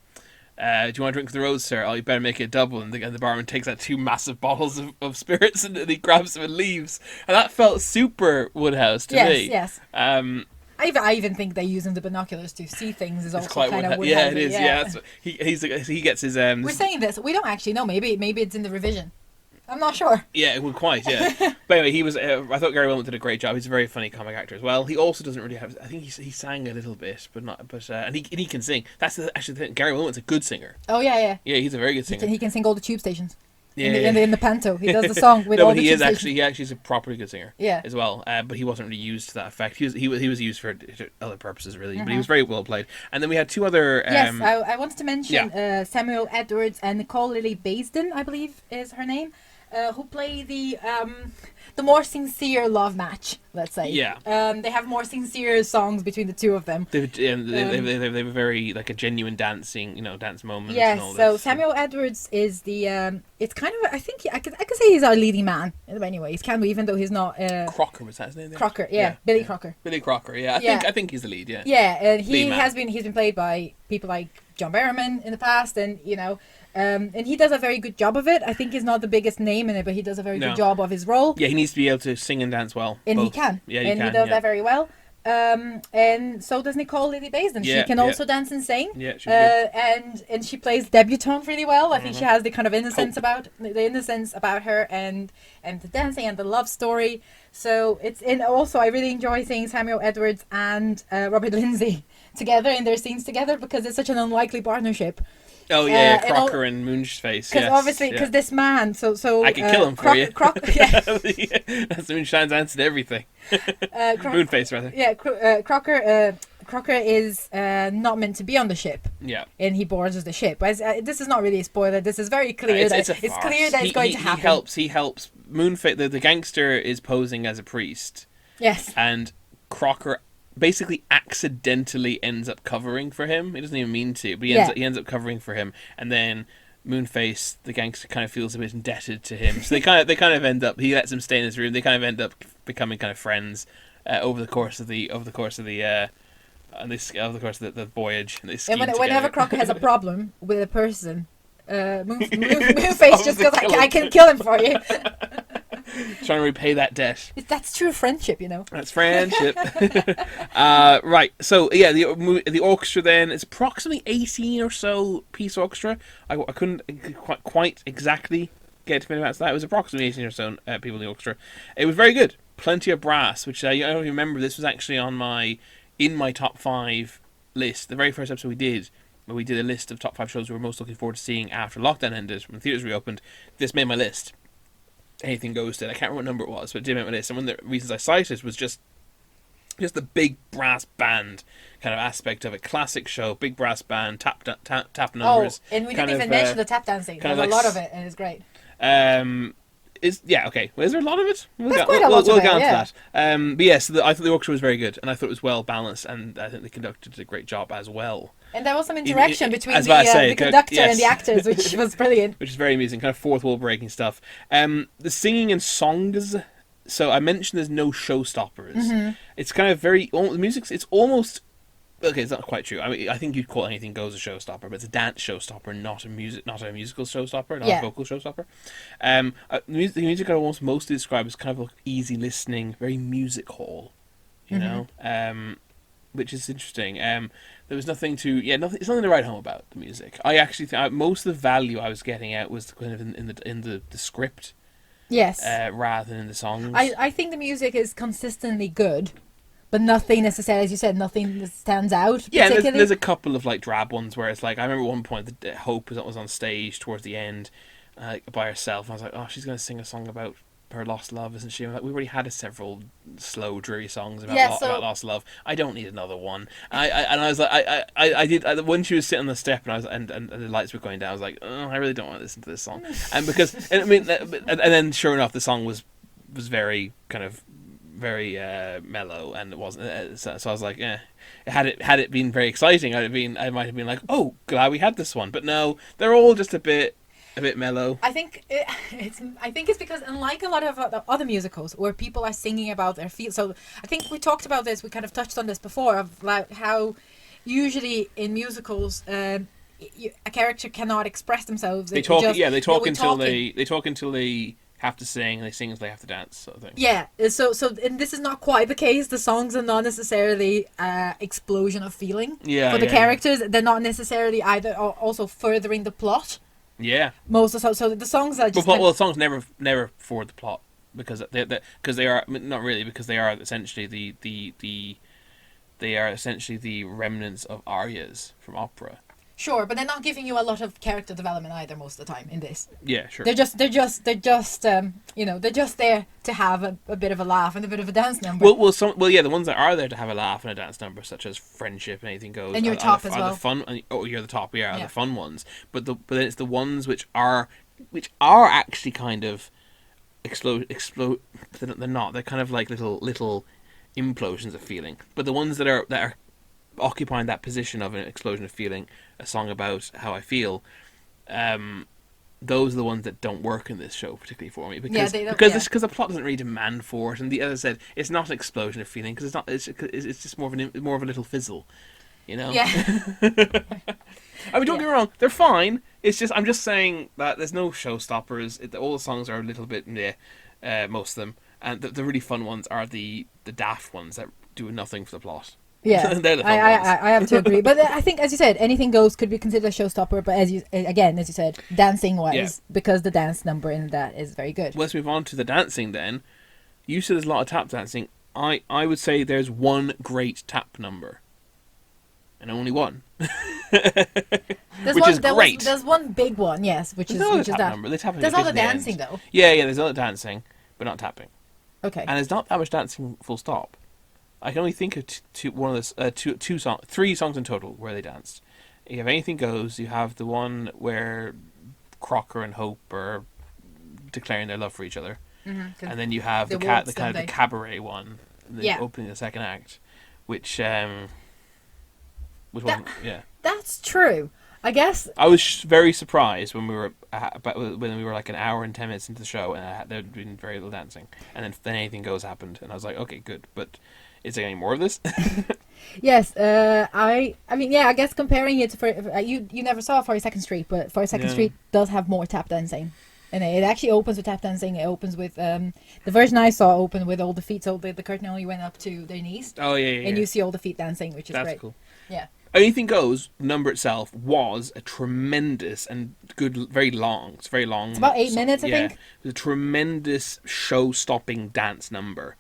do you want to drink for the road, sir? Oh, you better make it a double. And the barman takes out 2 massive bottles of spirits, and he grabs them and leaves. And that felt super Woodhouse to me. Yes. I even think they use the binoculars to see things is also kind of Woodhouse. Yeah, it is. Yeah, that's, he gets his. We're saying this. We don't actually know. Maybe it's in the revision. I'm not sure. Yeah, well, quite, yeah. But anyway, he was. I thought Gary Wilmot did a great job. He's a very funny comic actor as well. He also doesn't really have. I think he sang a little bit, but not. But and he can sing. That's actually the thing. Gary Wilmot's a good singer. Oh yeah. Yeah, he's a very good singer. He can sing all the tube stations. Yeah, in the panto, he does the song with all the tube stations. He actually is a properly good singer. Yeah. As well, but he wasn't really used to that effect. He was used for other purposes really, but he was very well played. And then we had 2 other. Yes, I wanted to mention Samuel Edwards and Nicole Lily Basden, I believe is her name. Who play the more sincere love match, let's say. Yeah. They have more sincere songs between the 2 of them. They were very, like, a genuine dancing, dance moments. Yes. And all So this. Samuel Edwards is the. It's kind of. I think I could say he's our leading man. Anyways, can we? Even though he's not. Crocker, was that his name? There? Crocker, yeah. Billy Crocker. Billy Crocker, yeah. I think he's the lead, yeah. Yeah, and he's been played by people like John Barrowman in the past, and and he does a very good job of it. I think he's not the biggest name in it, but he does a very good job of his role. Yeah, he needs to be able to sing and dance well. And both. he can. Yeah, he does that very well. And so does Nicole Lily Basden. She can also dance and sing. Yeah, she's good. And she plays debutante really well. I think she has the kind of innocence about her, and the dancing and the love story. So also I really enjoy seeing Samuel Edwards and Robert Lindsay together in their scenes together, because it's such an unlikely partnership. Oh yeah, Crocker and Moonface. Because obviously, because this man, so I could kill him for you. Yeah. That's Moonshine's answer to everything. Moonface, rather. Yeah, Crocker is not meant to be on the ship. Yeah. And he boards the ship. This is not really a spoiler. This is very clear. It's clear that it's going to happen. He helps. Moonface. The gangster is posing as a priest. Yes. And Crocker basically accidentally ends up covering for him. He doesn't even mean to, but he ends up covering for him, and then Moonface, the gangster, kind of feels a bit indebted to him. So they kind of end up. He lets him stay in his room. They kind of end up becoming kind of friends over the course of the voyage. And whenever Crocker has a problem with a person, Moonface just goes, "I can kill him for you." Trying to repay that debt. That's true friendship, That's friendship. Right. So yeah, the orchestra then is approximately 18 or so piece orchestra. I couldn't quite exactly get to minutes that. It was approximately 18 or so people in the orchestra. It was very good. Plenty of brass, which I don't remember. This was actually in my top 5 list. The very first episode we did a list of top 5 shows we were most looking forward to seeing after lockdown ended, when theaters reopened. This made my list. Anything Goes did. I can't remember what number it was, but it did make my list. And one of the reasons I cited was just the big brass band kind of aspect of it. Classic show, big brass band, tap numbers. Oh, and we didn't even mention the tap dancing. There's a lot of it, and it's great. Okay. Well, is there a lot of it? We'll get on to that. But yes, I thought the orchestra was very good, and I thought it was well balanced, and I think the conductor did a great job as well. And there was some interaction between the conductor and the actors, which was brilliant. Which is very amusing, kind of fourth wall breaking stuff. The singing and songs. So I mentioned there's no showstoppers. Mm-hmm. It's kind of the music's. It's almost. Okay, it's not quite true. I mean, I think you'd call Anything Goes a showstopper, but it's a dance showstopper, not a musical showstopper, not a vocal showstopper. The music I almost mostly describe as kind of like easy listening, very music hall, you know, which is interesting. There was nothing to, it's nothing to write home about the music. I actually think most of the value I was getting out was kind of in the script, yes, rather than in the songs. I think the music is consistently good. But nothing necessarily, as you said, nothing that stands out. Yeah, there's a couple of like drab ones where it's like, I remember at one point that Hope was on stage towards the end by herself. And I was like, oh, she's going to sing a song about her lost love, isn't she? Like, we already had several slow, dreary songs about lost love. I don't need another one. I was like, I did when she was sitting on the step and the lights were going down. I was like, oh, I really don't want to listen to this song. And then sure enough, the song was very kind of very mellow, and it wasn't. So I was like, had it been very exciting, I might have been like, oh, glad we had this one. But no, they're all just a bit. a bit mellow. I think it's because, unlike a lot of other musicals where people are singing about their feel. So I think we talked about this. We kind of touched on this before, of like how usually in musicals, a character cannot express themselves. They talk. They talk until they have to sing, and they sing until they have to dance, sort of thing. Yeah. So and this is not quite the case. The songs are not necessarily explosion of feeling for the characters. Yeah. They're not necessarily either also furthering the plot. Yeah. Most of so the songs are just. The songs never forward the plot because they are not really, because they are essentially the remnants of arias from opera. Sure, but they're not giving you a lot of character development either most of the time in this. Yeah, sure. They're just they're just there to have a bit of a laugh and a bit of a dance number. The ones that are there to have a laugh and a dance number, such as Friendship and Anything Goes, and you're top as well. The fun. You're the top. Yeah, are the fun ones. But then it's the ones which are actually kind of explode. They're not. They're kind of like little implosions of feeling. But the ones that are occupying that position of an explosion of feeling, a song about how I feel, those are the ones that don't work in this show particularly for me, because the plot doesn't really demand for it, and as I said, it's not an explosion of feeling because it's just more of a little fizzle, you know. Yeah. I mean, don't get me wrong, they're fine. It's just, I'm just saying that there's no showstoppers. All the songs are a little bit most of them, and the really fun ones are the daft ones that do nothing for the plot. Yeah, I have to agree. But I think, as you said, Anything Goes could be considered a showstopper. But as you said, dancing-wise, because the dance number in that is very good. Let's move on to the dancing then. You said there's a lot of tap dancing. I would say there's one great tap number. And only one. Which is great. There's one big one, yes, which is that. Number. There's all the dancing, though. Yeah, there's all the dancing, but not tapping. Okay. And there's not that much dancing, full stop. I can only think of three songs in total where they danced. You have Anything Goes. You have the one where Crocker and Hope are declaring their love for each other, and then you have the cabaret one, opening the second act, which That's true. I guess I was very surprised when we were like an hour and 10 minutes into the show, and there had been very little dancing, and then Anything Goes happened, and I was like, okay, good, but. Is there any more of this? Yes, I mean, yeah, I guess comparing it to you never saw 42nd Street, but 42nd Street does have more tap dancing, and it actually opens with tap dancing. It opens with the version I saw open with all the feet, so the curtain only went up to their knees. Oh yeah. And you see all the feet dancing, which is That's great. Cool. Yeah. Anything Goes, the number itself was a tremendous and good, very long. It's very long. It's about 8 minutes, I think. It was a tremendous show-stopping dance number.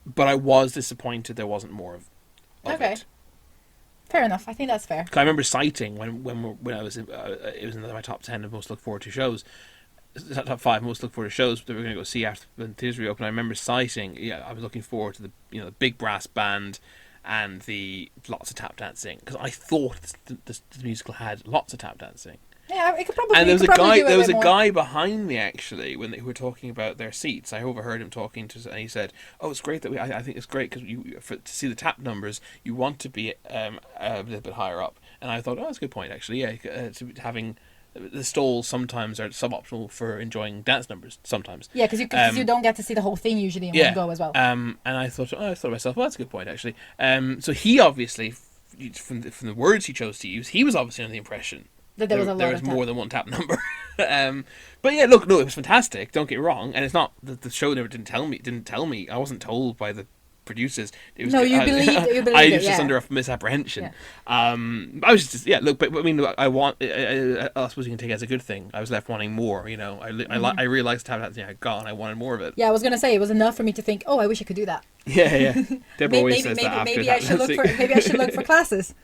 But I was disappointed there wasn't more of it. Fair enough. I think that's fair. I remember citing when I was it was in my top 10 of most look forward to shows, top 5 most look forward to shows that we were going to go see after the theaters reopened. I remember citing, I was looking forward to the big brass band and the lots of tap dancing, because I thought the musical had lots of tap dancing. Yeah, it could probably. And there was a guy behind me actually when they were talking about their seats. I overheard him talking and he said, "Oh, it's great that I think it's great because to see the tap numbers, you want to be a little bit higher up." And I thought, "Oh, that's a good point actually. Yeah, having the stalls sometimes are suboptimal for enjoying dance numbers sometimes." Yeah, because you don't get to see the whole thing usually in one go as well. And I thought to myself, "Well, that's a good point actually." So he obviously, from the words he chose to use, he was obviously under the impression that there was more than one tap number. But yeah, look, no, it was fantastic. Don't get me wrong, and it's not that the show didn't tell me. I wasn't told by the producers. It was, you believed I it. was just under a misapprehension. Yeah. I was just look, but I mean, I suppose you can take it as a good thing. I was left wanting more. I really liked tap dancing I had got, and I wanted more of it. Yeah, I was gonna say it was enough for me to think, oh, I wish I could do that. Yeah. Deborah always says that after maybe I should look for classes.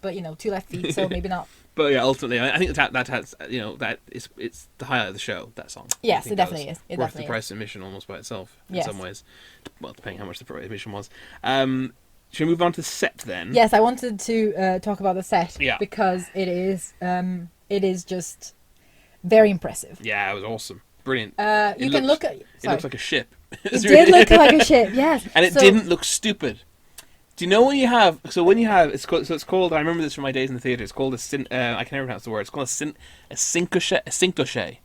But 2 left feet, so maybe not. But yeah, ultimately, I think that has it's the highlight of the show. That song. Yes, it definitely is. It worth definitely the price of admission almost by itself in some ways. Well, depending how much the admission was. Should we move on to the set then? Yes, I wanted to talk about the set because it is just very impressive. Yeah, it was awesome, brilliant. You can look at. It looks like a ship. It did look like a ship, yes. And it didn't look stupid. Do you know when you have? So when you have, it's called. So it's called. I remember this from my days in the theater. It's called I can never pronounce the word. It's called a syncochet,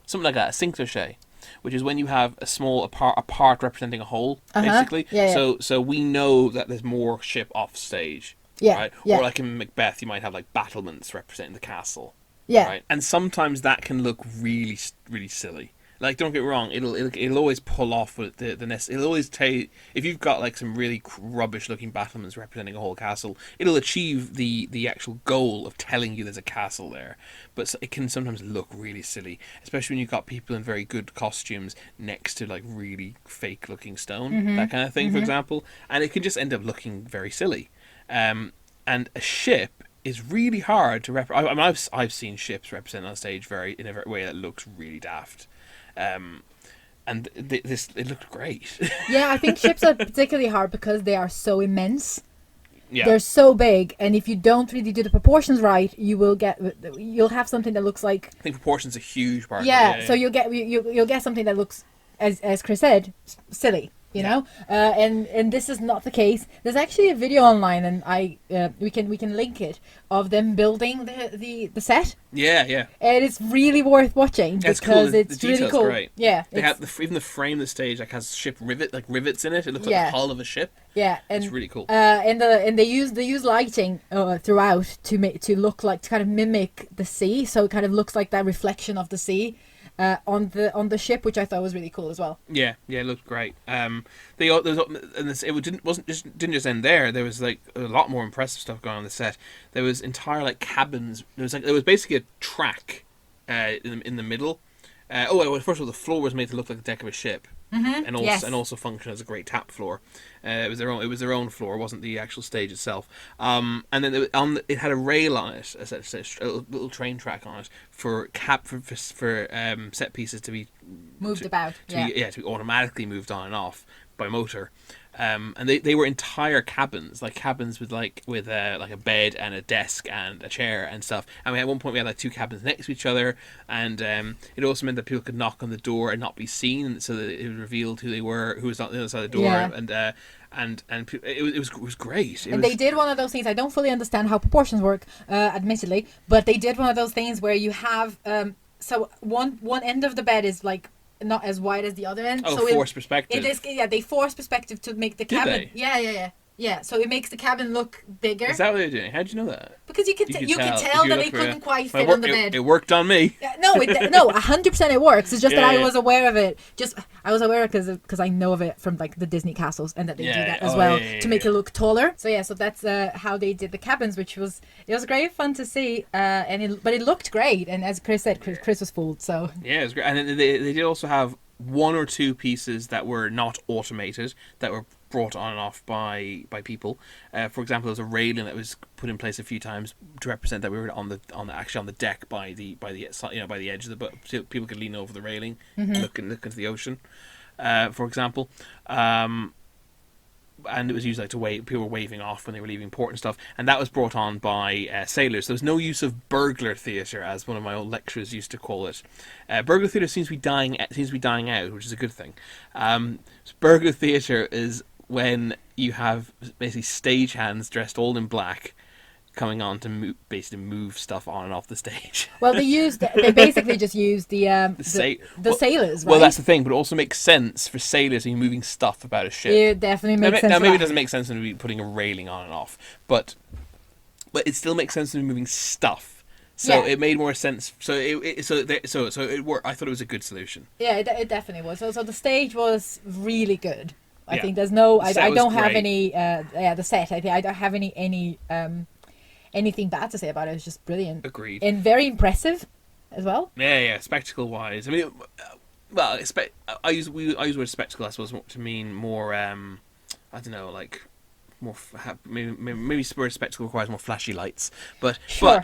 something like that. A syncochet, which is when you have a part representing a whole, basically. Yeah. So we know that there's more ship off stage. Yeah. Right. Yeah. Or like in Macbeth, you might have like battlements representing the castle. Yeah. Right. And sometimes that can look really, really silly. Like, don't get me wrong, it'll always pull off with the nest. It'll always if you've got like some really rubbish looking battlements representing a whole castle, it'll achieve the actual goal of telling you there's a castle there. But it can sometimes look really silly, especially when you've got people in very good costumes next to like really fake looking stone, that kind of thing, for example, and it can just end up looking very silly. And a ship is really hard to represent. I mean, I've seen ships represented on stage in a way that looks really daft. And it looked great. Yeah, I think ships are particularly hard because they are so immense. Yeah. They're so big, and if you don't really do the proportions right, you'll have something that looks like. I think proportions are a huge part. Yeah, of it. so you'll get something that looks, as Chris said, silly. You know, and this is not the case. There's actually a video online, and we can link it, of them building the set. Yeah. And it's really worth watching because cool. it's the really cool. Great. Yeah, they have even the frame of the stage has ship rivets in it. It looks like the hull of a ship. Yeah, and it's really cool. And they use lighting throughout to kind of mimic the sea, so it kind of looks like that reflection of the sea. On the ship, which I thought was really cool as well. Yeah, it looked great. It didn't just end there. There was like a lot more impressive stuff going on the set. There was entire like cabins. There was basically a track in the middle. First of all, the floor was made to look like the deck of a ship, and also function as a great tap floor. It was their own floor. It wasn't the actual stage itself. And then it had a rail on it, a little train track on it for set pieces to be moved about. To be automatically moved on and off by motor. And they were entire cabins with a bed and a desk and a chair and stuff. And at one point we had like two cabins next to each other, and it also meant that people could knock on the door and not be seen, so that it revealed who they were, who was on the other side of the door. Yeah. And it was great. They did one of those things. I don't fully understand how proportions work, admittedly, but they did one of those things where you have so one end of the bed is like not as wide as the other end. Oh, so forced perspective. It is, they force perspective to make the cabin. Did they? Yeah. So it makes the cabin look bigger. Is that what they're doing? How did you know that? Because you could tell that they couldn't quite fit on the bed. It worked on me. No, 100% it works. It's just that I was aware of it. I was aware because I know of it from like the Disney castles, and that they do that as well to make it look taller. So so that's how they did the cabins, which was great fun to see. But it looked great, and as Chris said, Chris was fooled. So yeah, it was great. And they did also have one or two pieces that were not automated, that were brought on and off by people. For example, there was a railing that was put in place a few times to represent that we were on the deck by the edge of the boat, so people could lean over the railing and look into the ocean, for example. And it was used like people were waving off when they were leaving port and stuff, and that was brought on by sailors. There was no use of burglar theatre, as one of my old lecturers used to call it. Burglar theatre seems to be dying out, which is a good thing. Burglar theatre is when you have basically stagehands dressed all in black coming on to move stuff on and off the stage. Well, they basically just used the sailors, right? Well, that's the thing, but it also makes sense for sailors who are moving stuff about a ship. It definitely makes sense. Now, maybe it doesn't make sense when we're putting a railing on and off, but it still makes sense when we're moving stuff. So it made more sense. So it worked. I thought it was a good solution. Yeah, it definitely was. So the stage was really good. I think there's no. I don't have any. The set. I think I don't have anything bad to say about it. It was just brilliant. Agreed. And very impressive as well. Yeah. Spectacle wise, I mean, well, I use the word spectacle, I suppose, to mean more. I don't know, like more. Maybe word spectacle requires more flashy lights, but so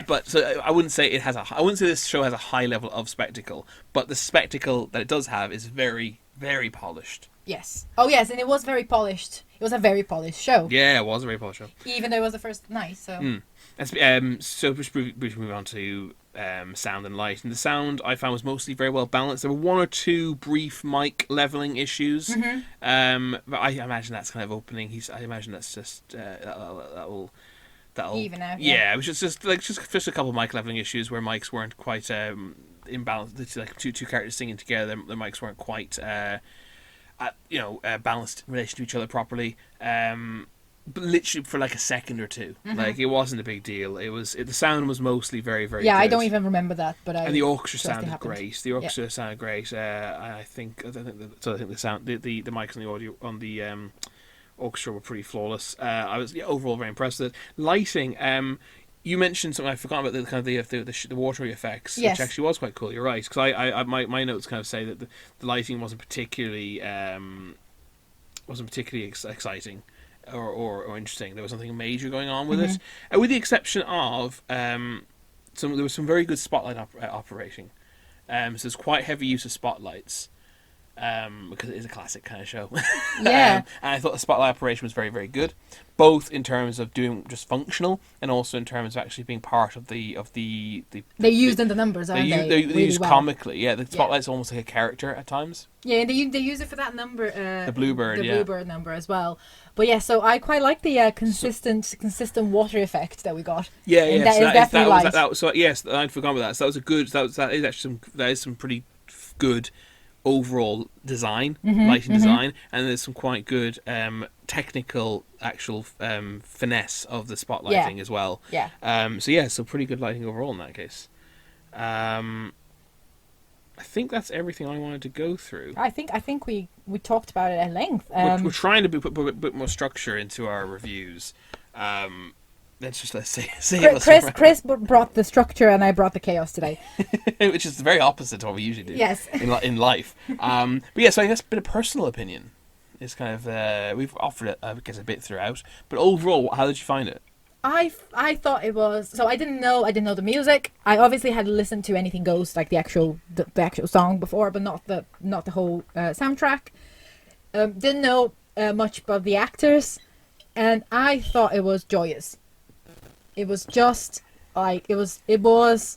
I wouldn't say it has I wouldn't say this show has a high level of spectacle, but the spectacle that it does have is very, very polished. Yes. Oh, yes, and it was very polished. It was a very polished show. Yeah, it was a very polished show. Even though it was the first night, so. So we should move on to sound and light. And the sound I found was mostly very well balanced. There were one or two brief mic leveling issues, but I imagine that's kind of opening. I imagine that's just that'll even out. Yeah, it was just a couple of mic leveling issues where mics weren't quite imbalanced. It's like two characters singing together. The mics weren't quite balanced in relation to each other properly. But literally for like a second or two, like it wasn't a big deal. The sound was mostly very, very good. I don't even remember that, but and the orchestra sounded great. The orchestra sounded great. I think the sound, the mics and the audio on the orchestra were pretty flawless. I was overall very impressed with it. Lighting. You mentioned something I forgot about, the kind of the watery effects, which actually was quite cool. You're right, because my notes kind of say that the lighting wasn't particularly exciting. Or interesting. There was nothing major going on with it, with the exception of there was some very good spotlight operating. So there's quite heavy use of spotlights because it is a classic kind of show. Yeah, and I thought the spotlight operation was very, very good, both in terms of doing just functional and also in terms of actually being part of the they used in the numbers, aren't they? They really use well. comically. Yeah, the spotlight's almost like a character at times. Yeah, they use it for that number. The Bluebird, Bluebird number as well. But yeah, so I quite like the consistent water effect that we got. Yeah. That yes, I'd forgotten about that. So that was a good. That is actually some pretty good overall design, lighting design, and there's some quite good technical actual finesse of the spotlighting as well. Yeah. So pretty good lighting overall in that case. I think that's everything I wanted to go through. I think we talked about it at length. We're trying to put a bit more structure into our reviews. Let's say Chris brought the structure and I brought the chaos today, which is the very opposite to what we usually do. Yes. in life. But yeah, so I guess a bit of personal opinion is kind of we've offered it, I guess, a bit throughout. But overall, how did you find it? I thought it was, so I didn't know the music. I obviously had listened to Anything Goes, like the actual song before, but not the whole soundtrack. Didn't know much about the actors, and I thought it was joyous. It was just like it was DeLovely.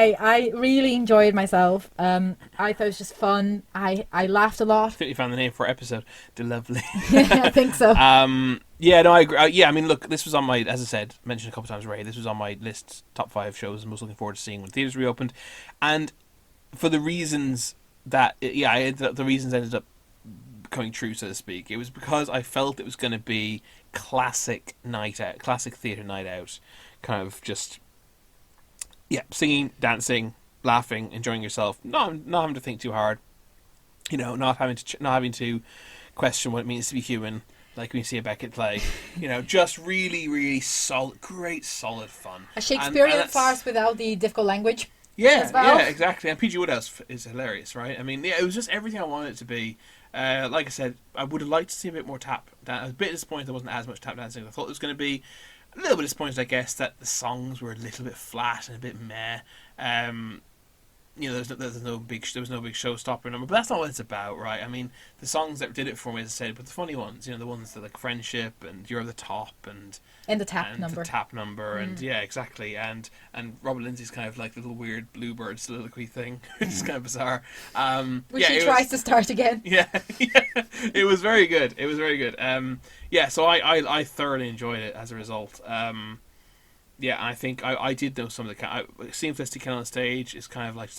I really enjoyed myself. I thought it was just fun. I laughed a lot. I think you found the name for our episode, DeLovely. Yeah, I think so. Yeah, no, I agree. Yeah, I mean, look, this was on my, as I said, mentioned a couple of times already, this was on my list, top 5 shows I'm most looking forward to seeing when theatres reopened. And for the reasons that, the reasons ended up coming true, so to speak. It was because I felt it was going to be classic theatre night out, kind of just singing, dancing, laughing, enjoying yourself, not having to think too hard, not having to question what it means to be human, like we see a Beckett play, just really, really solid fun. A Shakespearean farce without the difficult language. Yeah, well. Yeah, exactly. And PG Woodhouse is hilarious, right? I mean, it was just everything I wanted it to be. Like I said, I would have liked to see a bit more tap dance. I was a bit disappointed there wasn't as much tap dancing as I thought it was going to be. A little bit disappointed, I guess, that the songs were a little bit flat and a bit meh. There was no big showstopper number, but that's not what it's about, right? I mean, the songs that did it for me, as I said, but the funny ones, the ones that like Friendship and You're the Top and the tap number, and yeah, exactly, and Robert Lindsay's kind of like little weird Bluebird soliloquy thing, which is kind of bizarre. Which he tries to start again. Yeah, it was very good. So I thoroughly enjoyed it as a result. I think I did know some of the... Seeing Felicity Kelly on stage is kind of like...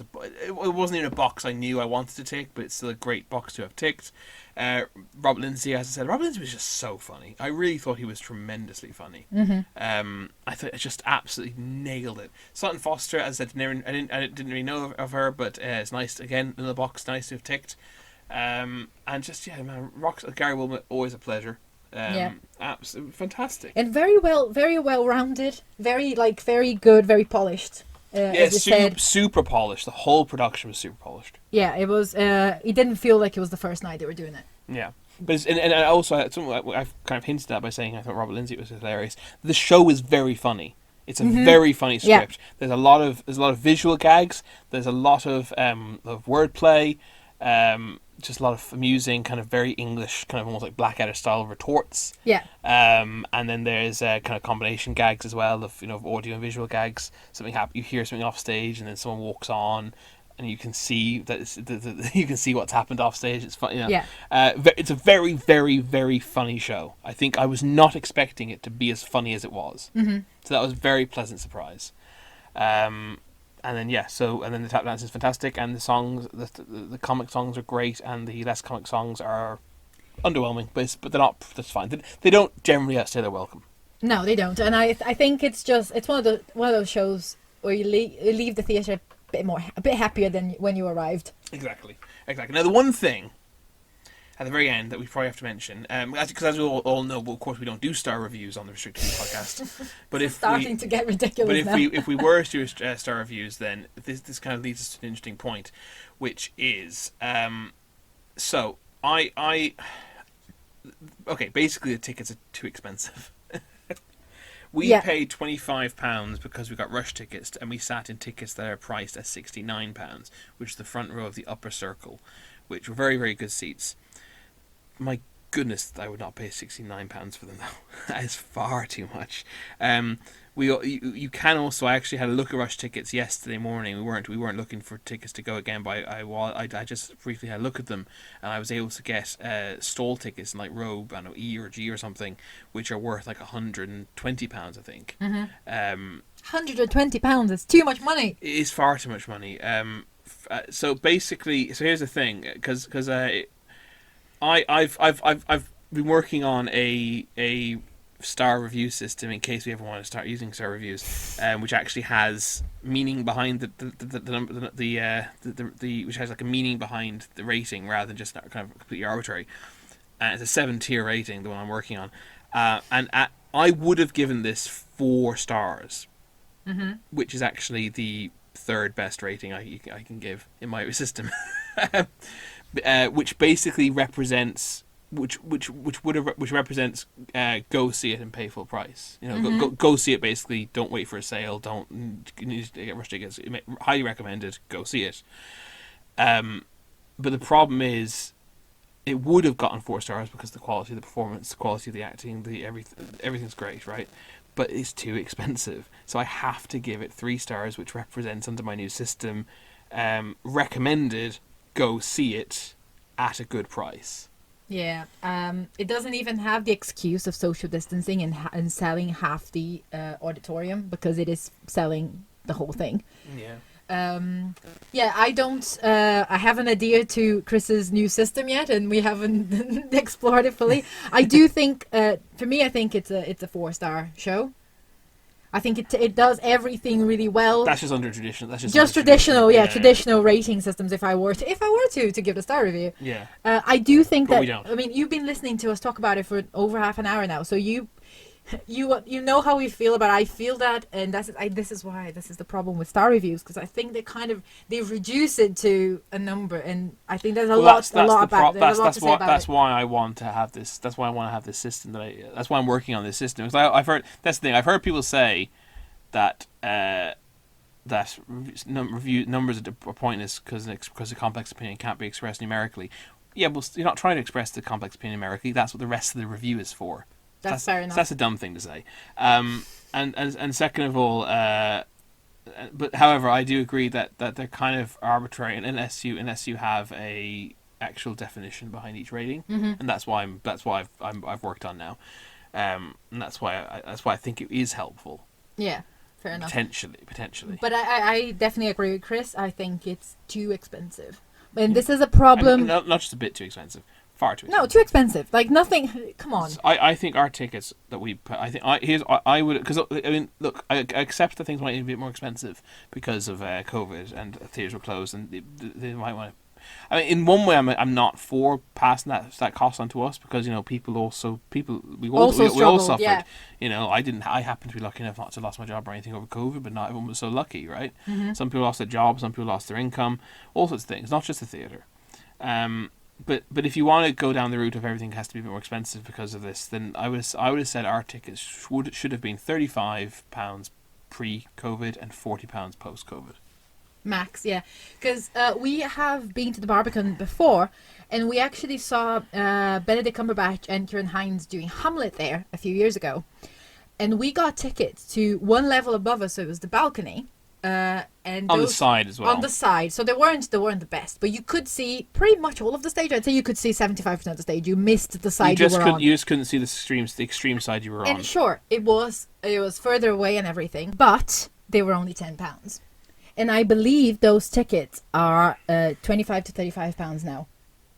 It wasn't in a box I knew I wanted to tick, but it's still a great box to have ticked. Rob Lindsay, as I said, Rob Lindsay was just so funny. I really thought he was tremendously funny. Mm-hmm. I thought it just absolutely nailed it. Sutton Foster, as I said, I didn't really know of her, but it's nice, again, in the box, nice to have ticked. And just, Gary Wilmot, always a pleasure. Absolutely fantastic, and very well rounded, very good, very polished. Super polished. The whole production was super polished. Yeah, it was. It didn't feel like it was the first night they were doing it. Yeah, but and also something I've kind of hinted at by saying I thought Robert Lindsay was hilarious. The show is very funny. It's a very funny script. Yeah. There's a lot of visual gags. There's a lot of wordplay. Just a lot of amusing, kind of very English, kind of almost like Blackadder style retorts. Yeah. And then there's kind of combination gags as well of of audio and visual gags. Something you hear something off stage, and then someone walks on, and you can see that you can see what's happened off stage. It's fun, Yeah. It's a very, very, very funny show. I think I was not expecting it to be as funny as it was. Mm-hmm. So that was a very pleasant surprise. And then and then the tap dance is fantastic, and the songs, the comic songs are great, and the less comic songs are underwhelming, but they're not. That's fine. They don't generally outstay their welcome. No, they don't, and I think it's one of those shows where you leave the theatre a bit happier than when you arrived. Exactly. Now the one thing at the very end that we probably have to mention, because as we all know, well, of course we don't do star reviews on the Restricted View podcast. But if starting to get ridiculous now. If we were to do star reviews, then this kind of leads us to an interesting point, which is so okay, basically the tickets are too expensive. We paid £25 because we got rush tickets, and we sat in tickets that are priced at £69, which is the front row of the upper circle, which were very, very good seats. My goodness, I would not pay £69 for them though. That is far too much. You can also. I actually had a look at rush tickets yesterday morning. We weren't looking for tickets to go again, but I just briefly had a look at them, and I was able to get stall tickets in like row, I don't know, E or G or something, which are worth like £120, I think. Mm-hmm. £120 is too much money. It is far too much money. So basically, here's the thing, because I've been working on a star review system in case we ever want to start using star reviews, which actually has meaning behind the which has like a meaning behind the rating rather than just kind of completely arbitrary. And it's a 7-tier rating, the one I'm working on, I would have given this 4 stars, mm-hmm. which is actually the third best rating I can give in my system, which basically represents. Which represents go see it and pay full price. Mm-hmm. Go see it. Basically, don't wait for a sale. Don't you need to get rush tickets. Highly recommended. Go see it. But the problem is, it would have gotten 4 stars because the quality of the performance, the quality of the acting, everything's great, right? But it's too expensive, so I have to give it 3 stars, which represents under my new system, recommended. Go see it at a good price. Yeah, it doesn't even have the excuse of social distancing and selling half the auditorium, because it is selling the whole thing. Yeah. I don't. I haven't adhered to Chris's new system yet, and we haven't explored it fully. I do think, for me, I think it's a 4-star show. I think it does everything really well. That's just under traditional. That's just traditional, traditional rating systems. If I were to give a star review, I do think but that. We don't. I mean, you've been listening to us talk about it for over half an hour now, so you know how we feel about it. I feel that, and this is the problem with star reviews, because I think they reduce it to a number, and I think there's a lot about it. That's why I want to have this. That's why I want to have this system. That's why I'm working on this system. Because I've heard that's the thing. I've heard people say that numbers are pointless because the complex opinion can't be expressed numerically. Yeah, but you're not trying to express the complex opinion numerically. That's what the rest of the review is for. That's fair enough. That's a dumb thing to say. And second of all, but however, I do agree that they're kind of arbitrary, and unless you have a actual definition behind each rating, mm-hmm. and that's why I've worked on now, and that's why I think it is helpful. Yeah, fair enough. Potentially. But I definitely agree with Chris. I think it's too expensive, and this is a problem. And not just a bit too expensive. Far too expensive. No, too expensive. Like nothing. Come on. I think our tickets that we put. I would, because I mean, look, I accept that things might be a bit more expensive because of COVID and theaters were closed, and they might want to. I mean, in one way, I'm not for passing that cost on to us, because we all suffered. Yeah. I happened to be lucky enough not to lost my job or anything over COVID, but not everyone was so lucky, right? Mm-hmm. Some people lost their jobs, some people lost their income, all sorts of things, not just the theater. But if you want to go down the route of everything has to be a bit more expensive because of this, then I would have said our tickets should have been £35 pre-COVID and £40 post-COVID. Max, yeah. Because we have been to the Barbican before, and we actually saw Benedict Cumberbatch and Ciarán Hinds doing Hamlet there a few years ago. And we got tickets to one level above us, so it was the balcony. And on the side as well. On the side. So they weren't the best. But you could see pretty much all of the stage. I'd say you could see 75% of the stage. You missed the side you were on. You just couldn't see the extreme side you were on. And sure, it was further away and everything. But they were only £10. And I believe those tickets are £25 to £35 now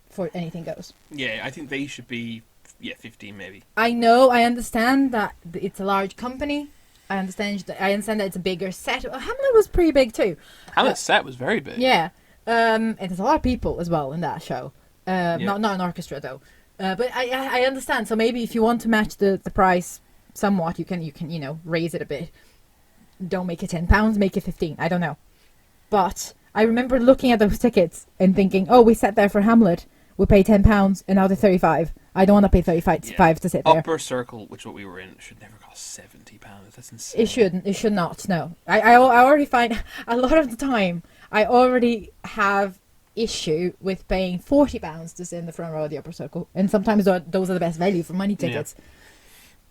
for anything goes. Yeah, I think they should be 15 maybe. I understand that it's a large company. I understand that it's a bigger set. Hamlet was pretty big too. Hamlet's set was very big. Yeah. And there's a lot of people as well in that show. Not an orchestra though. But I understand. So maybe if you want to match the price somewhat, you can raise it a bit. Don't make it £10, make it 15. I don't know. But I remember looking at those tickets and thinking, oh, we sat there for Hamlet. We paid £10 and now they're 35. I don't want to pay 35 to sit there. Upper Circle, which is what we were in, should never cost £70. That's insane. It shouldn't. It should not. No. I already find a lot of the time I already have issue with paying £40 to sit in the front row of the Upper Circle, and sometimes those are the best value for money tickets. Yeah.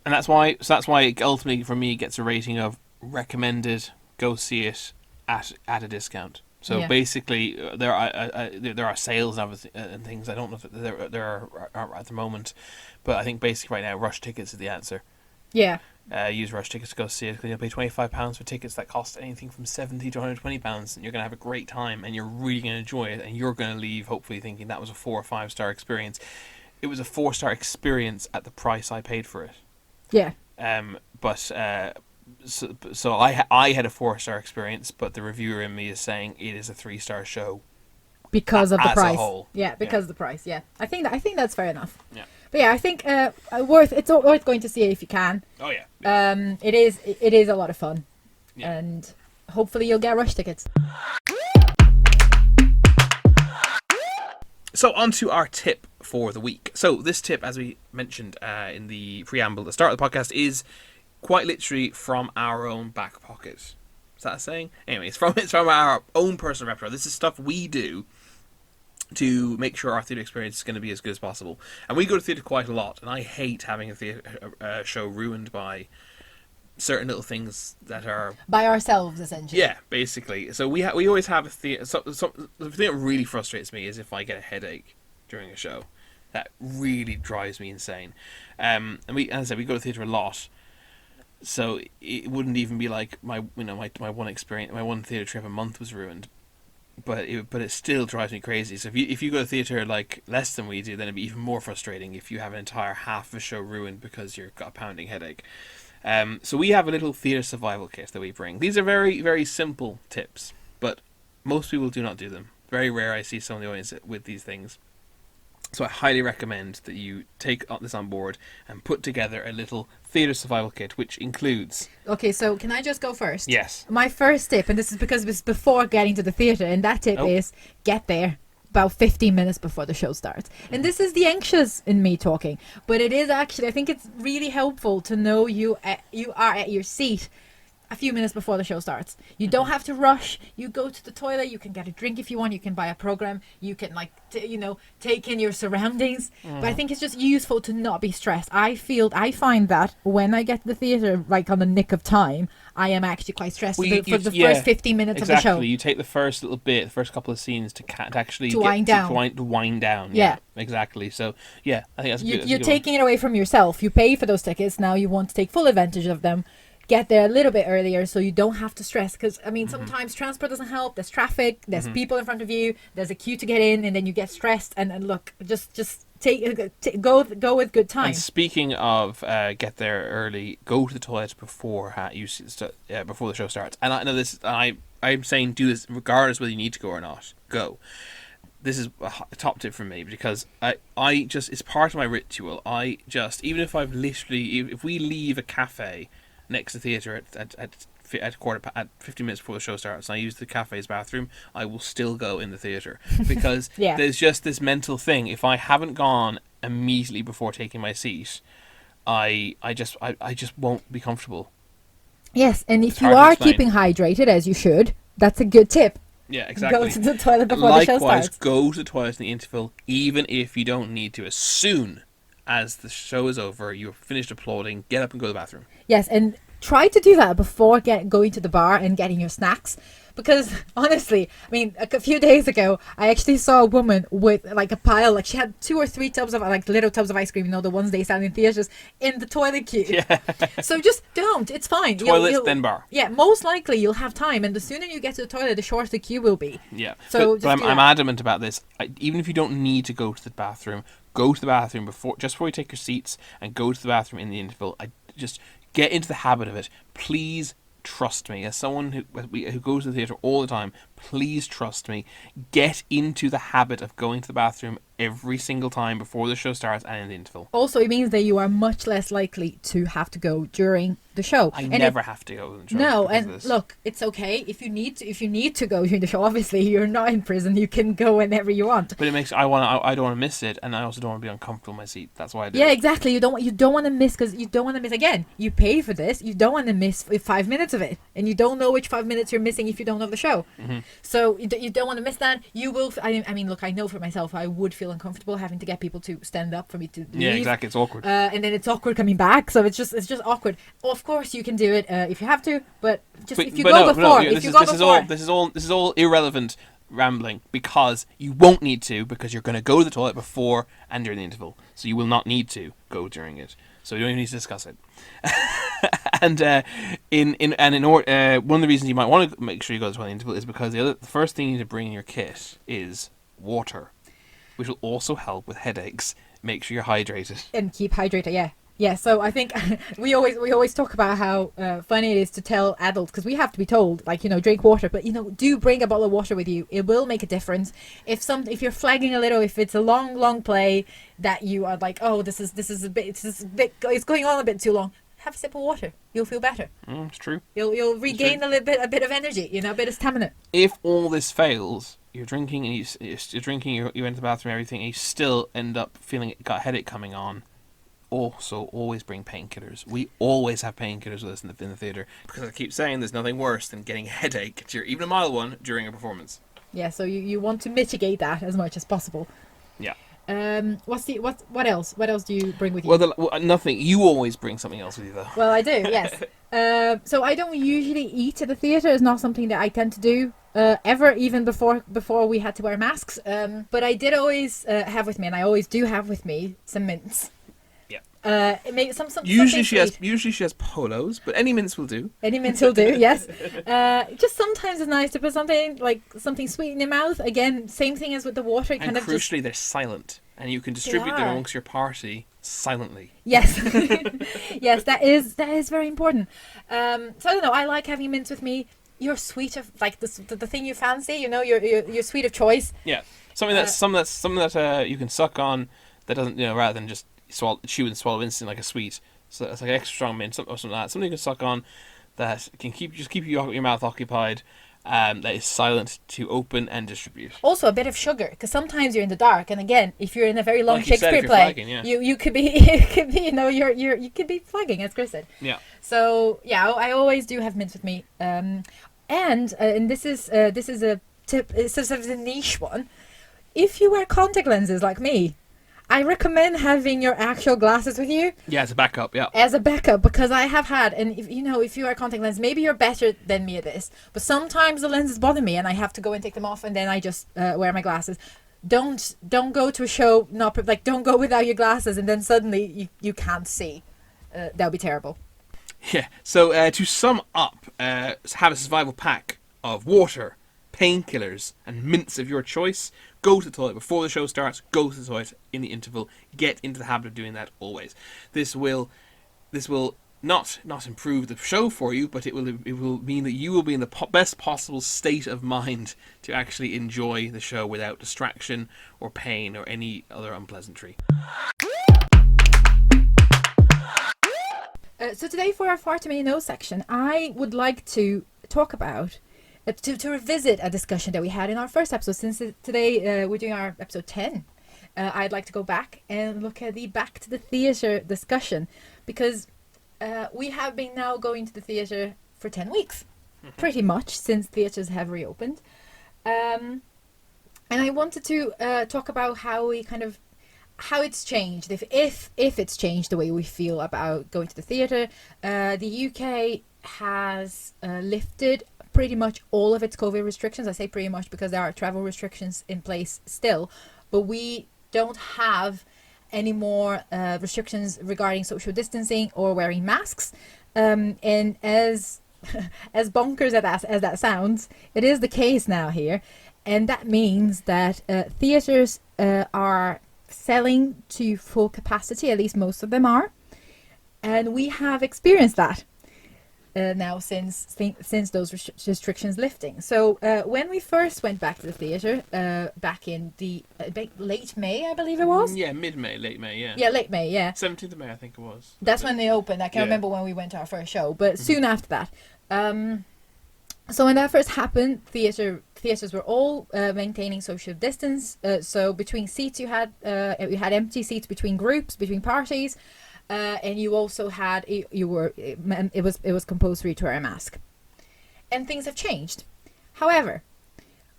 And that's why it ultimately for me gets a rating of recommended. Go see it at a discount. So basically, there are sales and things. I don't know if there are at the moment, but I think basically right now rush tickets is the answer. Yeah. Use rush tickets to go see it, because you'll pay £25 for tickets that cost anything from £70 to £120, and you're gonna have a great time, and you're really gonna enjoy it, and you're gonna leave hopefully thinking that was a 4 or 5 star experience. It was a 4-star experience at the price I paid for it. Yeah. So I had a 4-star experience, but the reviewer in me is saying it is a 3-star show because of the price. A whole. Yeah, because of the price. Yeah, I think that's fair enough. Yeah. But yeah, I think it's worth going to see it if you can. Oh yeah. It is a lot of fun, yeah. And hopefully you'll get rush tickets. So on to our tip for the week. So this tip, as we mentioned in the preamble at the start of the podcast, is quite literally from our own back pocket. Is that a saying? Anyway, it's from our own personal repertoire. This is stuff we do to make sure our theatre experience is going to be as good as possible. And we go to theatre quite a lot, and I hate having a theatre show ruined by certain little things that are by ourselves, essentially. Yeah, basically. So we always have a theatre. So the thing that really frustrates me is if I get a headache during a show. That really drives me insane. And as I said, we go to theatre a lot. So it wouldn't even be like my one experience, my one theatre trip a month was ruined, but it still drives me crazy. So if you go to theatre like less than we do, then it'd be even more frustrating if you have an entire half of a show ruined because you've got a pounding headache. So we have a little theatre survival kit that we bring. These are very, very simple tips, but most people do not do them. Very rare I see some of the audience with these things. So I highly recommend that you take this on board and put together a little theatre survival kit, which includes... Okay, so can I just go first? Yes. My first tip, and this is because it's before getting to the theatre, and that tip is get there about 15 minutes before the show starts. And this is the anxious in me talking, but it is actually, I think it's really helpful to know you are at your seat a few minutes before the show starts. You don't have to rush. You go to the toilet. You can get a drink if you want. You can buy a program. You can take in your surroundings. But I think it's just useful to not be stressed. I find that when I get to the theatre like on the nick of time, I am actually quite stressed for the first 15 minutes of the show. Exactly. You take the first little bit, the first couple of scenes to actually wind down. To wind down. Yeah. Exactly. So yeah, I think that's good. You're taking it away from yourself. You pay for those tickets. Now you want to take full advantage of them. Get there a little bit earlier so you don't have to stress, because I mean sometimes transport doesn't help. There's traffic, there's people in front of you, there's a queue to get in, and then you get stressed. And look, just go with good time. And speaking of get there early, go to the toilet before before the show starts. And I know this. I'm saying do this regardless whether you need to go or not. Go. This is a top tip from me, because I just, it's part of my ritual. Even if if we leave a cafe next to theatre at 15 minutes before the show starts, and I use the cafe's bathroom, I will still go in the theatre, because there's just this mental thing. If I haven't gone immediately before taking my seat, I just won't be comfortable. Yes, and if you are keeping hydrated, as you should, that's a good tip. Yeah, exactly. Go to the toilet before the show Likewise, starts. go to the toilet in the interval, even if you don't need to. As soon as the show is over, you're finished applauding, get up and go to the bathroom. Yes, and try to do that before going to the bar and getting your snacks. Because honestly, I mean, a few days ago, I actually saw a woman with like a pile, like she had 2 or 3 tubs of like little tubs of ice cream, the ones they sell in theaters, in the toilet queue. Yeah. So just don't. It's fine. Toilet, then bar. Yeah, most likely you'll have time, and the sooner you get to the toilet, the shorter the queue will be. Yeah. So but I'm adamant about this. Even if you don't need to go to the bathroom, go to the bathroom just before you take your seats, and go to the bathroom in the interval. Just get into the habit of it. Please trust me. As someone who goes to the theatre all the time, please trust me. Get into the habit of going to the bathroom every single time before the show starts and in the interval. Also, it means that you are much less likely to have to go during the show. I never have to go to the show. No, and look, it's okay if you need to go during the show. Obviously, you're not in prison. You can go whenever you want. But it makes I don't want to miss it, and I also don't want to be uncomfortable in my seat. That's why I do. Yeah, exactly. You don't want to miss, because you don't want to miss. Again, you pay for this. You don't want to miss 5 minutes of it, and you don't know which 5 minutes you're missing if you don't know the show. Mm-hmm. So you don't want to miss that. You will. I mean, look, I know for myself, I would feel uncomfortable having to get people to stand up for me to leave. Yeah, exactly. It's awkward. And then it's awkward coming back. So it's just awkward. Of course, you can do it if you have to, but if you go before. This is all irrelevant rambling, because you won't need to, because you're going to go to the toilet before and during the interval, so you will not need to go during it. So you don't even need to discuss it. And one of the reasons you might want to make sure you go to the toilet interval is because the first thing you need to bring in your kit is water, which will also help with headaches. Make sure you're hydrated and keep hydrated. Yeah. So I think we always talk about how funny it is to tell adults, because we have to be told, like, drink water, but do bring a bottle of water with you. It will make a difference. If you're flagging a little, if it's a long play that you are like, oh, this is it's going on a bit too long, have a sip of water. You'll feel better. It's true. You'll regain a bit of energy, a bit of stamina. If all this fails, you're drinking and you're drinking, you went to the bathroom, everything, and you still end up feeling got a headache coming on. Also, always bring painkillers. We always have painkillers with us in the theatre, because I keep saying there's nothing worse than getting a headache, even a mild one, during a performance. Yeah, so you want to mitigate that as much as possible. Yeah. What else? What else do you bring with you? Well, nothing. You always bring something else with you, though. Well, I do. Yes. So I don't usually eat at the theatre. It's not something that I tend to do ever, even before we had to wear masks. But I did always have with me, and I always do have with me, some mints. Usually she has polos, but any mints will do. Any mints will do, yes. Just sometimes it's nice to put something sweet in your mouth. Again, same thing as with the water. And crucially, they're silent, and you can distribute them amongst your party silently. Yes, yes, that is very important. So I don't know. I like having mints with me. Your sweet of the thing you fancy, your sweet of choice. Yeah, something that you can suck on, that doesn't, rather than just chew and swallow instant like a sweet. So it's like extra strong mint or something like that. Something you can suck on that can keep your mouth occupied. That is silent to open and distribute. Also a bit of sugar, because sometimes you're in the dark, and again, if you're in a very long like Shakespeare play, you could be you could be flagging, as Chris said. Yeah. So yeah, I always do have mints with me. And this is a tip. It's sort of a niche one. If you wear contact lenses like me, I recommend having your actual glasses with you. Yeah, as a backup, yeah. As a backup, because I have had, and if you wear contact lenses, maybe you're better than me at this, but sometimes the lenses bother me and I have to go and take them off, and then I just wear my glasses. Don't go to a show, don't go without your glasses and then suddenly you can't see. That would be terrible. Yeah, so to sum up, have a survival pack of water, painkillers, and mints of your choice. Go to the toilet before the show starts. Go to the toilet in the interval. Get into the habit of doing that always. This will not improve the show for you, but it will mean that you will be in the best possible state of mind to actually enjoy the show without distraction or pain or any other unpleasantry. So today, for our Far Too Many No section, I would like to talk about to revisit a discussion that we had in our first episode. Since today we're doing our episode 10, I'd like to go back and look at the Back to the Theatre discussion, because we have been now going to the theatre for 10 weeks, pretty much, since theatres have reopened. And I wanted to talk about how we kind of how it's changed, if it's changed the way we feel about going to the theatre. The UK has lifted pretty much all of its COVID restrictions. I say pretty much because there are travel restrictions in place still, but we don't have any more restrictions regarding social distancing or wearing masks. And as as bonkers as that sounds, it is the case now here, and that means that theatres are selling to full capacity. At least most of them are, and we have experienced that now since those restrictions lifting. So when we first went back to the theatre back in the late May, I believe it was. Yeah, mid-May, late May, yeah. Yeah, late May, yeah. 17th of May, I think it was. That's when they opened. I can't remember when we went to our first show, but soon after that. So when that first happened, theatres were all maintaining social distance. So between seats, you had empty seats between groups, between parties, and you also had it was compulsory to wear a mask. And things have changed. However,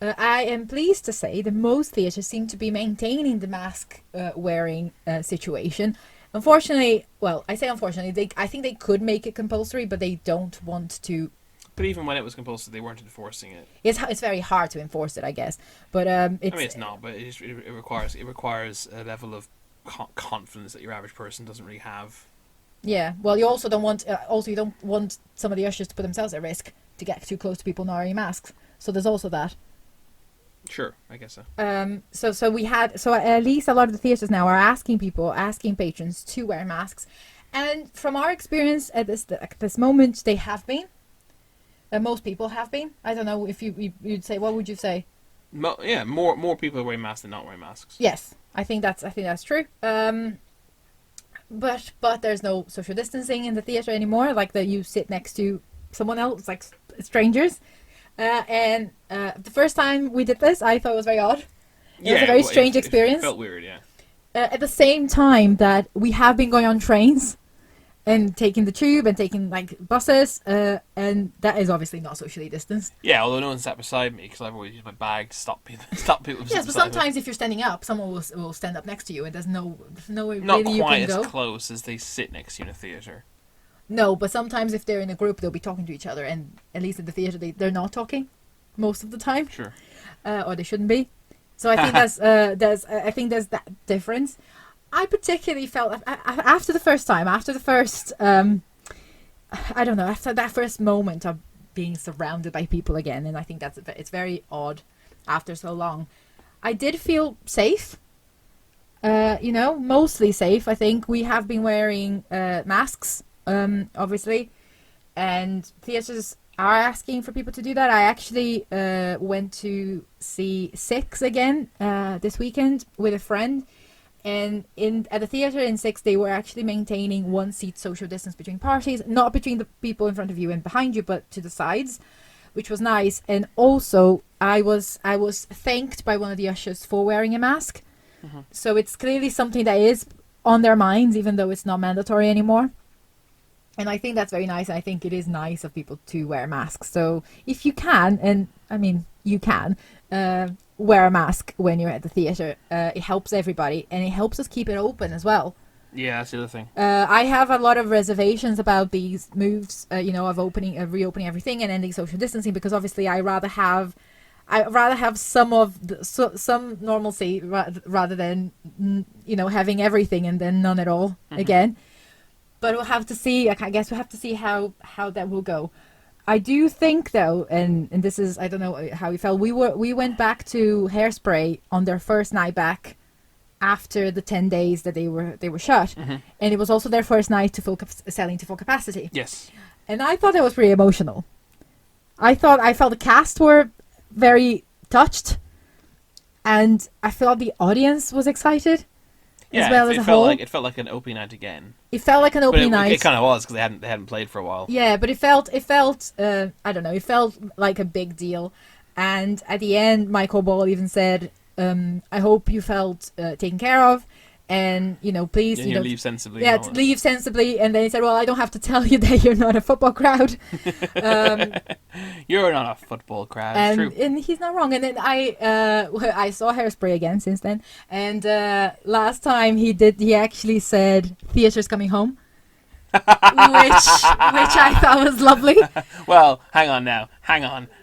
I am pleased to say that most theatres seem to be maintaining the mask wearing situation. Unfortunately, well, I say unfortunately, I think they could make it compulsory, but they don't want to. But even when it was compulsory, they weren't enforcing it. It's very hard to enforce it, I guess. But it's not. But it requires a level of confidence that your average person doesn't really have. Yeah. Well, you also don't want you don't want some of the ushers to put themselves at risk to get too close to people not wearing masks. So there's also that. Sure, I guess so. So at least a lot of the theatres now are asking patrons to wear masks, and from our experience at this moment, they have been. Most people have been. I don't know if you'd say. What would you say? More people are wearing masks than not wearing masks. Yes, I think that's true. But there's no social distancing in the theatre anymore. Like that, you sit next to someone else, like strangers. And the first time we did this, I thought it was very odd. It was a very strange experience. It felt weird, yeah. At the same time that we have been going on trains and taking the tube and taking like buses, and that is obviously not socially distanced. Yeah, although no one sat beside me because I've always used my bag to stop people. Yes, but sometimes if you're standing up, someone will stand up next to you, and there's no way not really quite you can as go. close as they sit next to you in a theatre. No, but sometimes if they're in a group, they'll be talking to each other, and at least in the theatre, they're not talking most of the time. Sure. Or they shouldn't be. So I think there's that difference. I particularly felt after the first moment of being surrounded by people again, and I think it's very odd after so long. I did feel safe. Mostly safe. I think we have been wearing masks, obviously, and theatres are asking for people to do that. I actually went to see Six again this weekend with a friend. And at the theatre in Six, they were actually maintaining 1 seat social distance between parties, not between the people in front of you and behind you, but to the sides, which was nice. And also, I was thanked by one of the ushers for wearing a mask. Mm-hmm. So it's clearly something that is on their minds, even though it's not mandatory anymore. And I think that's very nice. I think it is nice of people to wear masks. So if you can, and I mean, you can, wear a mask when you're at the theatre. It helps everybody, and it helps us keep it open as well. Yeah, that's the other thing. I have a lot of reservations about these moves, of reopening everything and ending social distancing, because obviously I'd rather have some normalcy rather than having everything and then none at all again. But we'll have to see. I guess we'll have to see how that will go. I do think though, and this is, I don't know how we felt. We went back to Hairspray on their first night back after the 10 days that they were shut, and it was also their first night selling to full capacity. Yes. And I thought that was pretty emotional. I felt the cast were very touched, and I felt the audience was excited. Yeah, as well as a whole. It felt like an opening night again. It felt like an opening night. It kind of was, because they hadn't played for a while. Yeah, but it felt I don't know, it felt like a big deal. And at the end, Michael Ball even said, I hope you felt taken care of, and please, Yeah, leave sensibly. Yeah, leave sensibly. And then he said, well, I don't have to tell you that you're not a football crowd. You're not a football crowd. It's true. And he's not wrong. And then I saw Hairspray again since then. And last time he actually said theatre's coming home. which I thought was lovely. Well, hang on.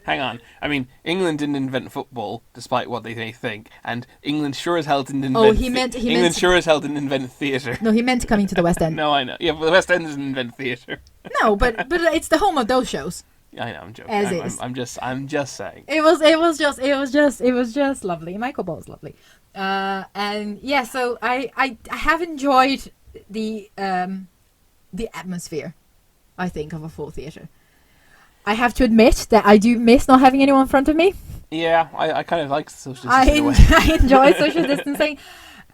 I mean, England didn't invent football, despite what they may think, and England sure as hell didn't invent. England sure as hell didn't invent theatre. No, he meant coming to the West End. No, I know. Yeah, but the West End doesn't invent theatre. No, but it's the home of those shows. I know, I'm joking. I'm just saying. It was just lovely. Michael Ball's lovely, and yeah. So I have enjoyed the atmosphere, I think, of a full theatre. I have to admit that I do miss not having anyone in front of me. Yeah, I kind of like social distancing. I enjoy social distancing.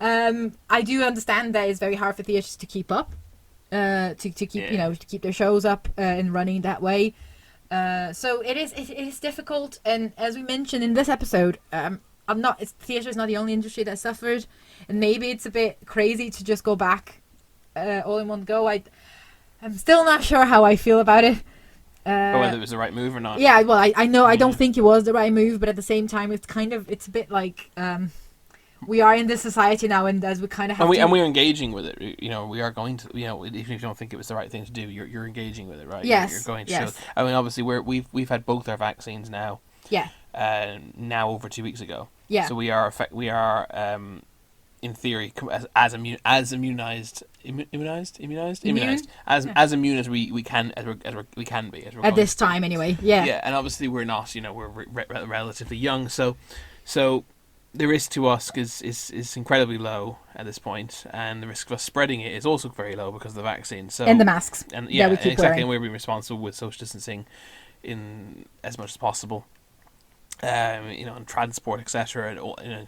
I do understand that it's very hard for theatres to keep up, to keep to keep their shows up and running that way. So it is difficult. And as we mentioned in this episode, theatre is not the only industry that suffered, and maybe it's a bit crazy to just go back all in one go. I'm still not sure how I feel about it. Whether it was the right move or not. Yeah, well, I know I don't think it was the right move, but at the same time, it's a bit like we are in this society now, and as we kind of have and we're engaging with it. We are going to, even if you don't think it was the right thing to do, you're engaging with it, right? Yes. You're going to show. I mean, obviously, we've had both our vaccines now. Yeah. Now over 2 weeks ago. Yeah. So we are in theory as immunized as immune as we can be at this time anyway. Yeah, and obviously we're not, we're relatively young, so the risk to us is incredibly low at this point, and the risk of us spreading it is also very low because of the vaccine. So and the masks, and yeah, we keep exactly, wearing. and we're being responsible with social distancing in as much as possible, in transport, etc.,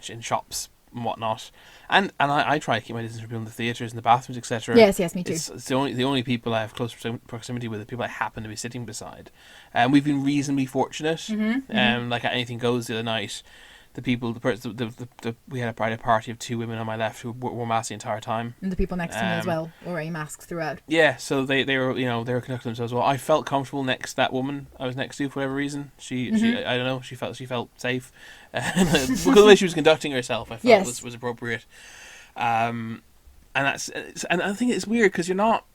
in shops and whatnot. And I try to keep my distance from people in the theatres and the bathrooms, etc. Yes, me too. It's the only people I have close proximity with, the people I happen to be sitting beside. We've been reasonably fortunate. Mm-hmm. Like Anything Goes the other night, we had a private party of 2 women on my left who wore masks the entire time, and the people next to me as well were wearing masks throughout. Yeah, so they were conducting themselves well. I felt comfortable next to that woman I was next to for whatever reason. She I don't know, she felt safe because the way she was conducting herself, I felt was appropriate. And I think it's weird because you're not.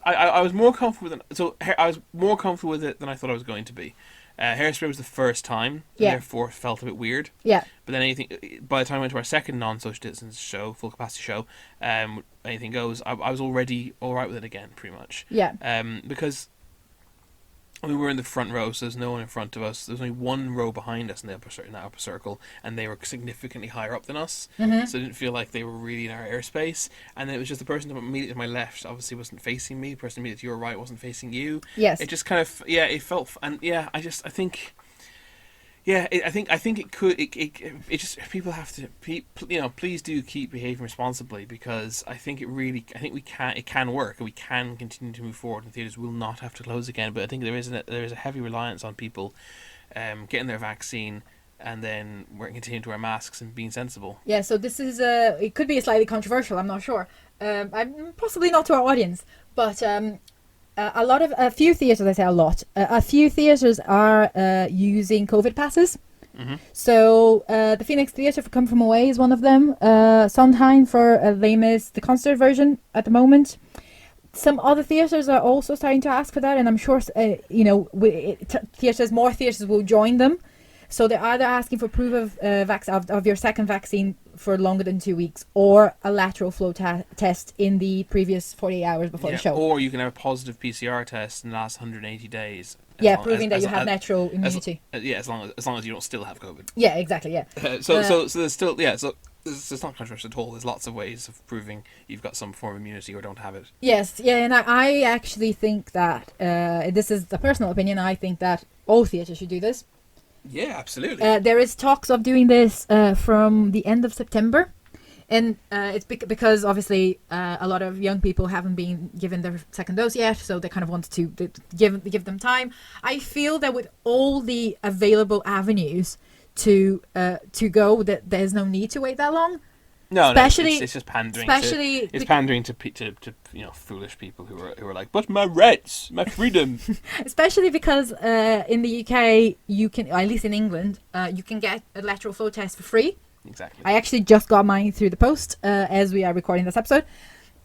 I was more comfortable with it than I thought I was going to be. Hairspray was the first time, and therefore felt a bit weird. Yeah. But then by the time I went to our second non-social distance show, full capacity show, Anything Goes, I was already all right with it again, pretty much. Yeah. Because we were in the front row, so there's no one in front of us. There's only one row behind us in that upper circle, and they were significantly higher up than us. Mm-hmm. So I didn't feel like they were really in our airspace. And then it was just the person immediately to my left obviously wasn't facing me. The person immediately to your right wasn't facing you. Yes. It just kind of, it felt, and I think it could. It just, people have to, please do keep behaving responsibly, because I think it can work, and we can continue to move forward, and theatres will not have to close again. But I think there is a heavy reliance on people getting their vaccine, and then we're continuing to wear masks and being sensible. Yeah. So this is it could be slightly controversial. I'm not sure. I'm possibly not to our audience, but a few theatres, I say a lot, a few theatres are using COVID passes. Mm-hmm. So the Phoenix Theatre for Come From Away is one of them. Sondheim for Les Mis, the concert version at the moment. Some other theatres are also starting to ask for that, and I'm sure more theatres will join them. So they're either asking for proof of your second vaccine for longer than 2 weeks, or a lateral flow test in the previous 48 hours before the show. Or you can have a positive PCR test in the last 180 days. Proving that you have natural immunity. As long as you don't still have COVID. Yeah, exactly. Yeah. So there's still so it's not controversial at all. There's lots of ways of proving you've got some form of immunity or don't have it. Yes, yeah, and I actually think that this is a personal opinion. I think that all theatres should do this. Yeah, absolutely. There is talks of doing this from the end of September, and it's because obviously a lot of young people haven't been given their second dose yet, so they kind of want to give them time. I feel that with all the available avenues to go, that there's no need to wait that long. No, especially, it's just pandering. especially It's pandering to foolish people who are like, but my rights, my freedom. especially because in the UK you can, at least in England, you can get a lateral flow test for free. Exactly. I actually just got mine through the post as we are recording this episode.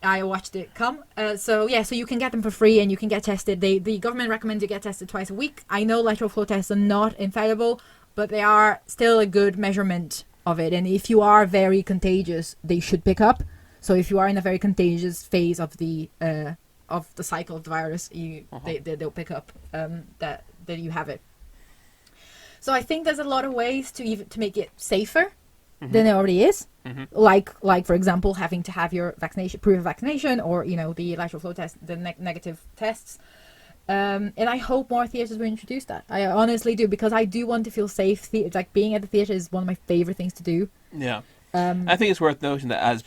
I watched it come. So you can get them for free and you can get tested. The government recommends you get tested twice a week. I know lateral flow tests are not infallible, but they are still a good measurement of it. And if you are very contagious, they should pick up. So if you are in a very contagious phase of the cycle of the virus, they'll pick up that you have it. So I think there's a lot of ways to make it safer than it already is. Like for example, having to have your proof of vaccination, or the lateral flow test, the negative tests. And I hope more theaters will introduce that. I honestly do, because I do want to feel safe. Like being at the theater is one of my favorite things to do. Yeah. I think it's worth noting that as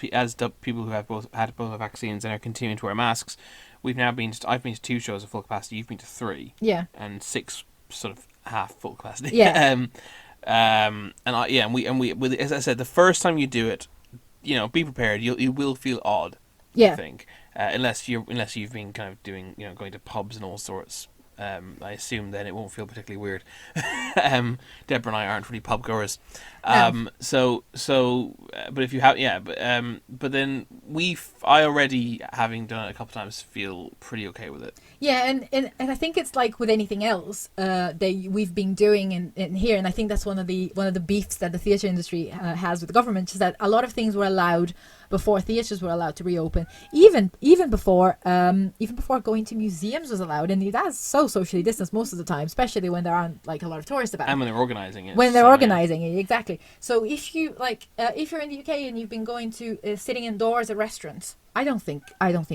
people who have had both vaccines and are continuing to wear masks, I've been to 2 shows at full capacity. You've been to 3. Yeah. And 6 sort of half full capacity. Yeah. As I said, the first time you do it, be prepared. You will feel odd. Yeah. I think, unless you've been kind of doing, going to pubs and all sorts. I assume then it won't feel particularly weird. Deborah and I aren't really pub goers. No. But if you have, but then I already, having done it a couple of times, feel pretty okay with it. Yeah, and I think it's like with anything else that we've been doing in here, and I think that's one of the beefs that the theatre industry has with the government, is that a lot of things were allowed before theatres were allowed to reopen, even before going to museums was allowed, and that's so socially distanced most of the time, especially when there aren't like a lot of tourists about. And when they're organising it. Exactly. So if you if you're in the UK and you've been going to sitting indoors at restaurants, I don't think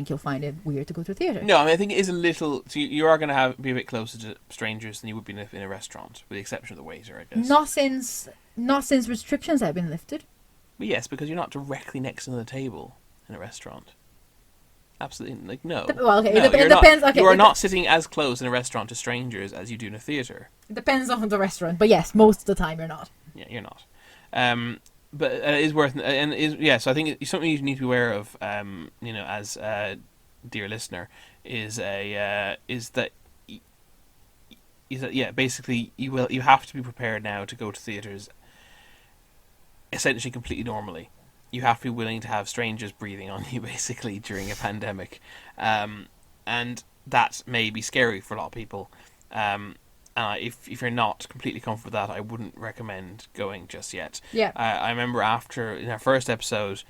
you'll find it weird to go to a theatre. No, I think it is a little. So you are going to be a bit closer to strangers than you would be in a restaurant, with the exception of the waiter, I guess. Not since restrictions have been lifted. But yes, because you're not directly next to the table in a restaurant. Absolutely, no. Well, okay, no, it depends. Okay, you are not sitting as close in a restaurant to strangers as you do in a theatre. It depends on the restaurant, but yes, most of the time you're not. Yeah, you're not. But it is worth, so I think it's something you need to be aware of. As dear listener, is that basically you have to be prepared now to go to theatres essentially completely normally. You have to be willing to have strangers breathing on you basically during a pandemic, and that may be scary for a lot of people. If you're not completely comfortable with that, I wouldn't recommend going just yet. Yeah. I remember in our first episode,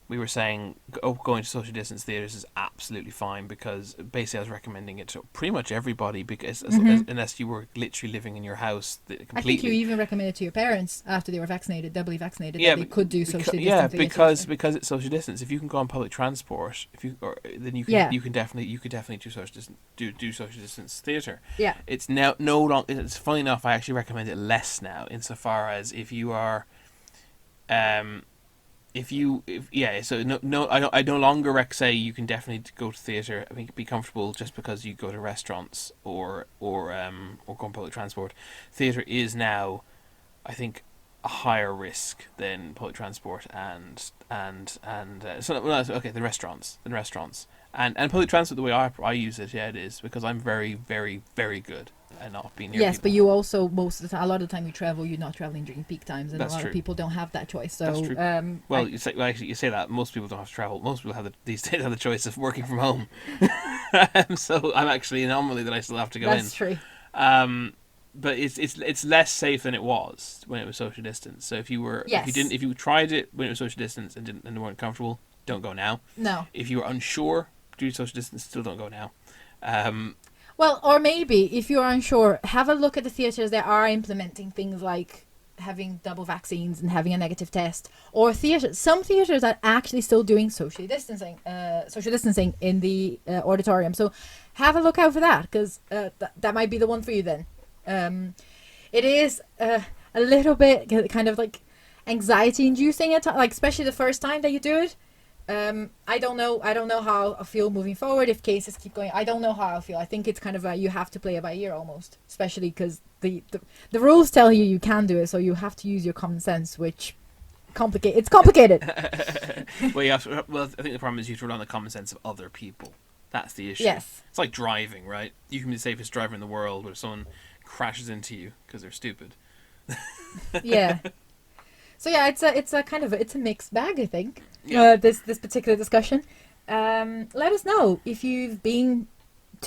we were saying going to social distance theatres is absolutely fine, because basically I was recommending it to pretty much everybody, because unless you were literally living in your house completely. I think you even recommended to your parents after they were vaccinated, doubly vaccinated, that they could do socially distance. Yeah, because it's social distance. If you can go on public transport, then you can definitely do social distance. Do social distance theatre. Yeah. It's now no longer. It's funny enough. I actually recommend it less now, insofar as if you are, I no longer say you can definitely go to theatre. I think be comfortable just because you go to restaurants or go on public transport. Theatre is now, I think, a higher risk than public transport than restaurants. And public transport, the way I use it, it is, because I'm very, very, very good at not being near people. But you also, a lot of the time you travel, you're not traveling during peak times, and That's a lot true. of people don't have that choice. So, that's true. You say that most people don't have to travel. Most people these days have the choice of working from home. So I'm actually an anomaly that I still have to go in. That's true. But it's less safe than it was when it was social distance. So if you tried it when it was social distance and weren't comfortable, don't go now. No. If you were unsure, do social distance, still don't go now. Well, or maybe if you're unsure, have a look at the theatres that are implementing things like having double vaccines and having a negative test, or some theatres are actually still doing social distancing in the auditorium. So have a look out for that, because that might be the one for you then. It is a little bit kind of like anxiety inducing at times, like especially the first time that you do it. I don't know how I feel moving forward if cases keep going. I don't know how I feel. I think it's kind of you have to play it by ear almost, especially because the rules tell you can do it, so you have to use your common sense, which complicated. It's complicated. Well, I think the problem is you have to rely on the common sense of other people. That's the issue. Yes. It's like driving, right? You can be the safest driver in the world, but if someone crashes into you because they're stupid. Yeah. So yeah, it's a mixed bag, I think. Yeah. This particular discussion. Let us know if you've been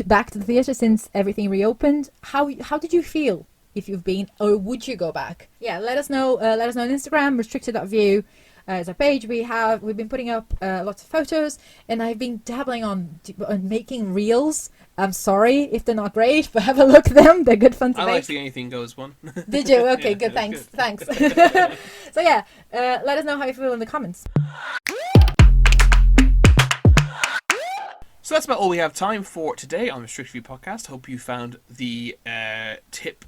back to the theatre since everything reopened. How did you feel if you've been, or would you go back? Yeah, let us know. Let us know on Instagram. Restricted.view is our page. We've been putting up lots of photos, and I've been dabbling on making reels. I'm sorry if they're not great, but have a look at them. They're good fun to I make. like the Anything Goes one. Did you? Okay, Yeah, good. it was Thanks. good. Thanks. So yeah, let us know how you feel in the comments. So that's about all we have time for today on the Restricted View podcast. Hope you found the tip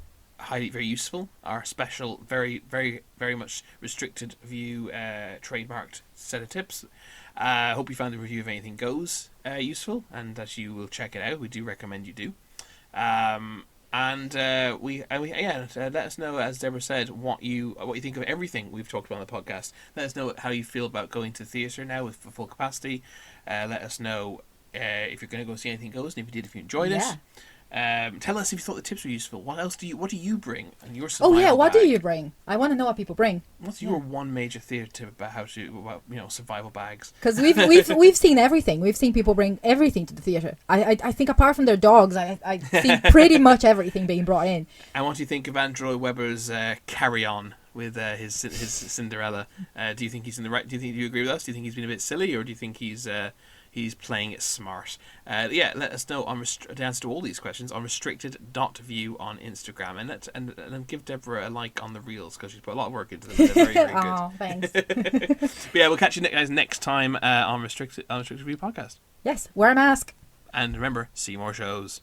very useful. Our special, very, very, very much Restricted View trademarked set of tips. Hope you found the review of Anything Goes useful, and that you will check it out. We do recommend you do. Let us know, as Deborah said, what you think of everything we've talked about on the podcast. Let us know how you feel about going to the theatre now with full capacity. Let us know if you're going to go see Anything Goes, and if you did, if you enjoyed it. Tell us if you thought the tips were useful. What do you bring? And your survival what bag? do you bring? I want to know what people bring. What's your one major theatre tip about survival bags? Because we've seen everything. We've seen people bring everything to the theatre. I think apart from their dogs, I see pretty much everything being brought in. And what do you think of Andrew Webber's Carry On with his Cinderella? Do you think he's in the right? Do you agree with us? Do you think he's been a bit silly, or do you think he's playing it smart? Let us know the answer to all these questions on restricted.view on Instagram, and give Deborah a like on the reels, because she's put a lot of work into them. They're very, very good. Oh, thanks. But yeah, we'll catch you guys next time on Restricted View podcast. Yes, wear a mask. And remember, see more shows.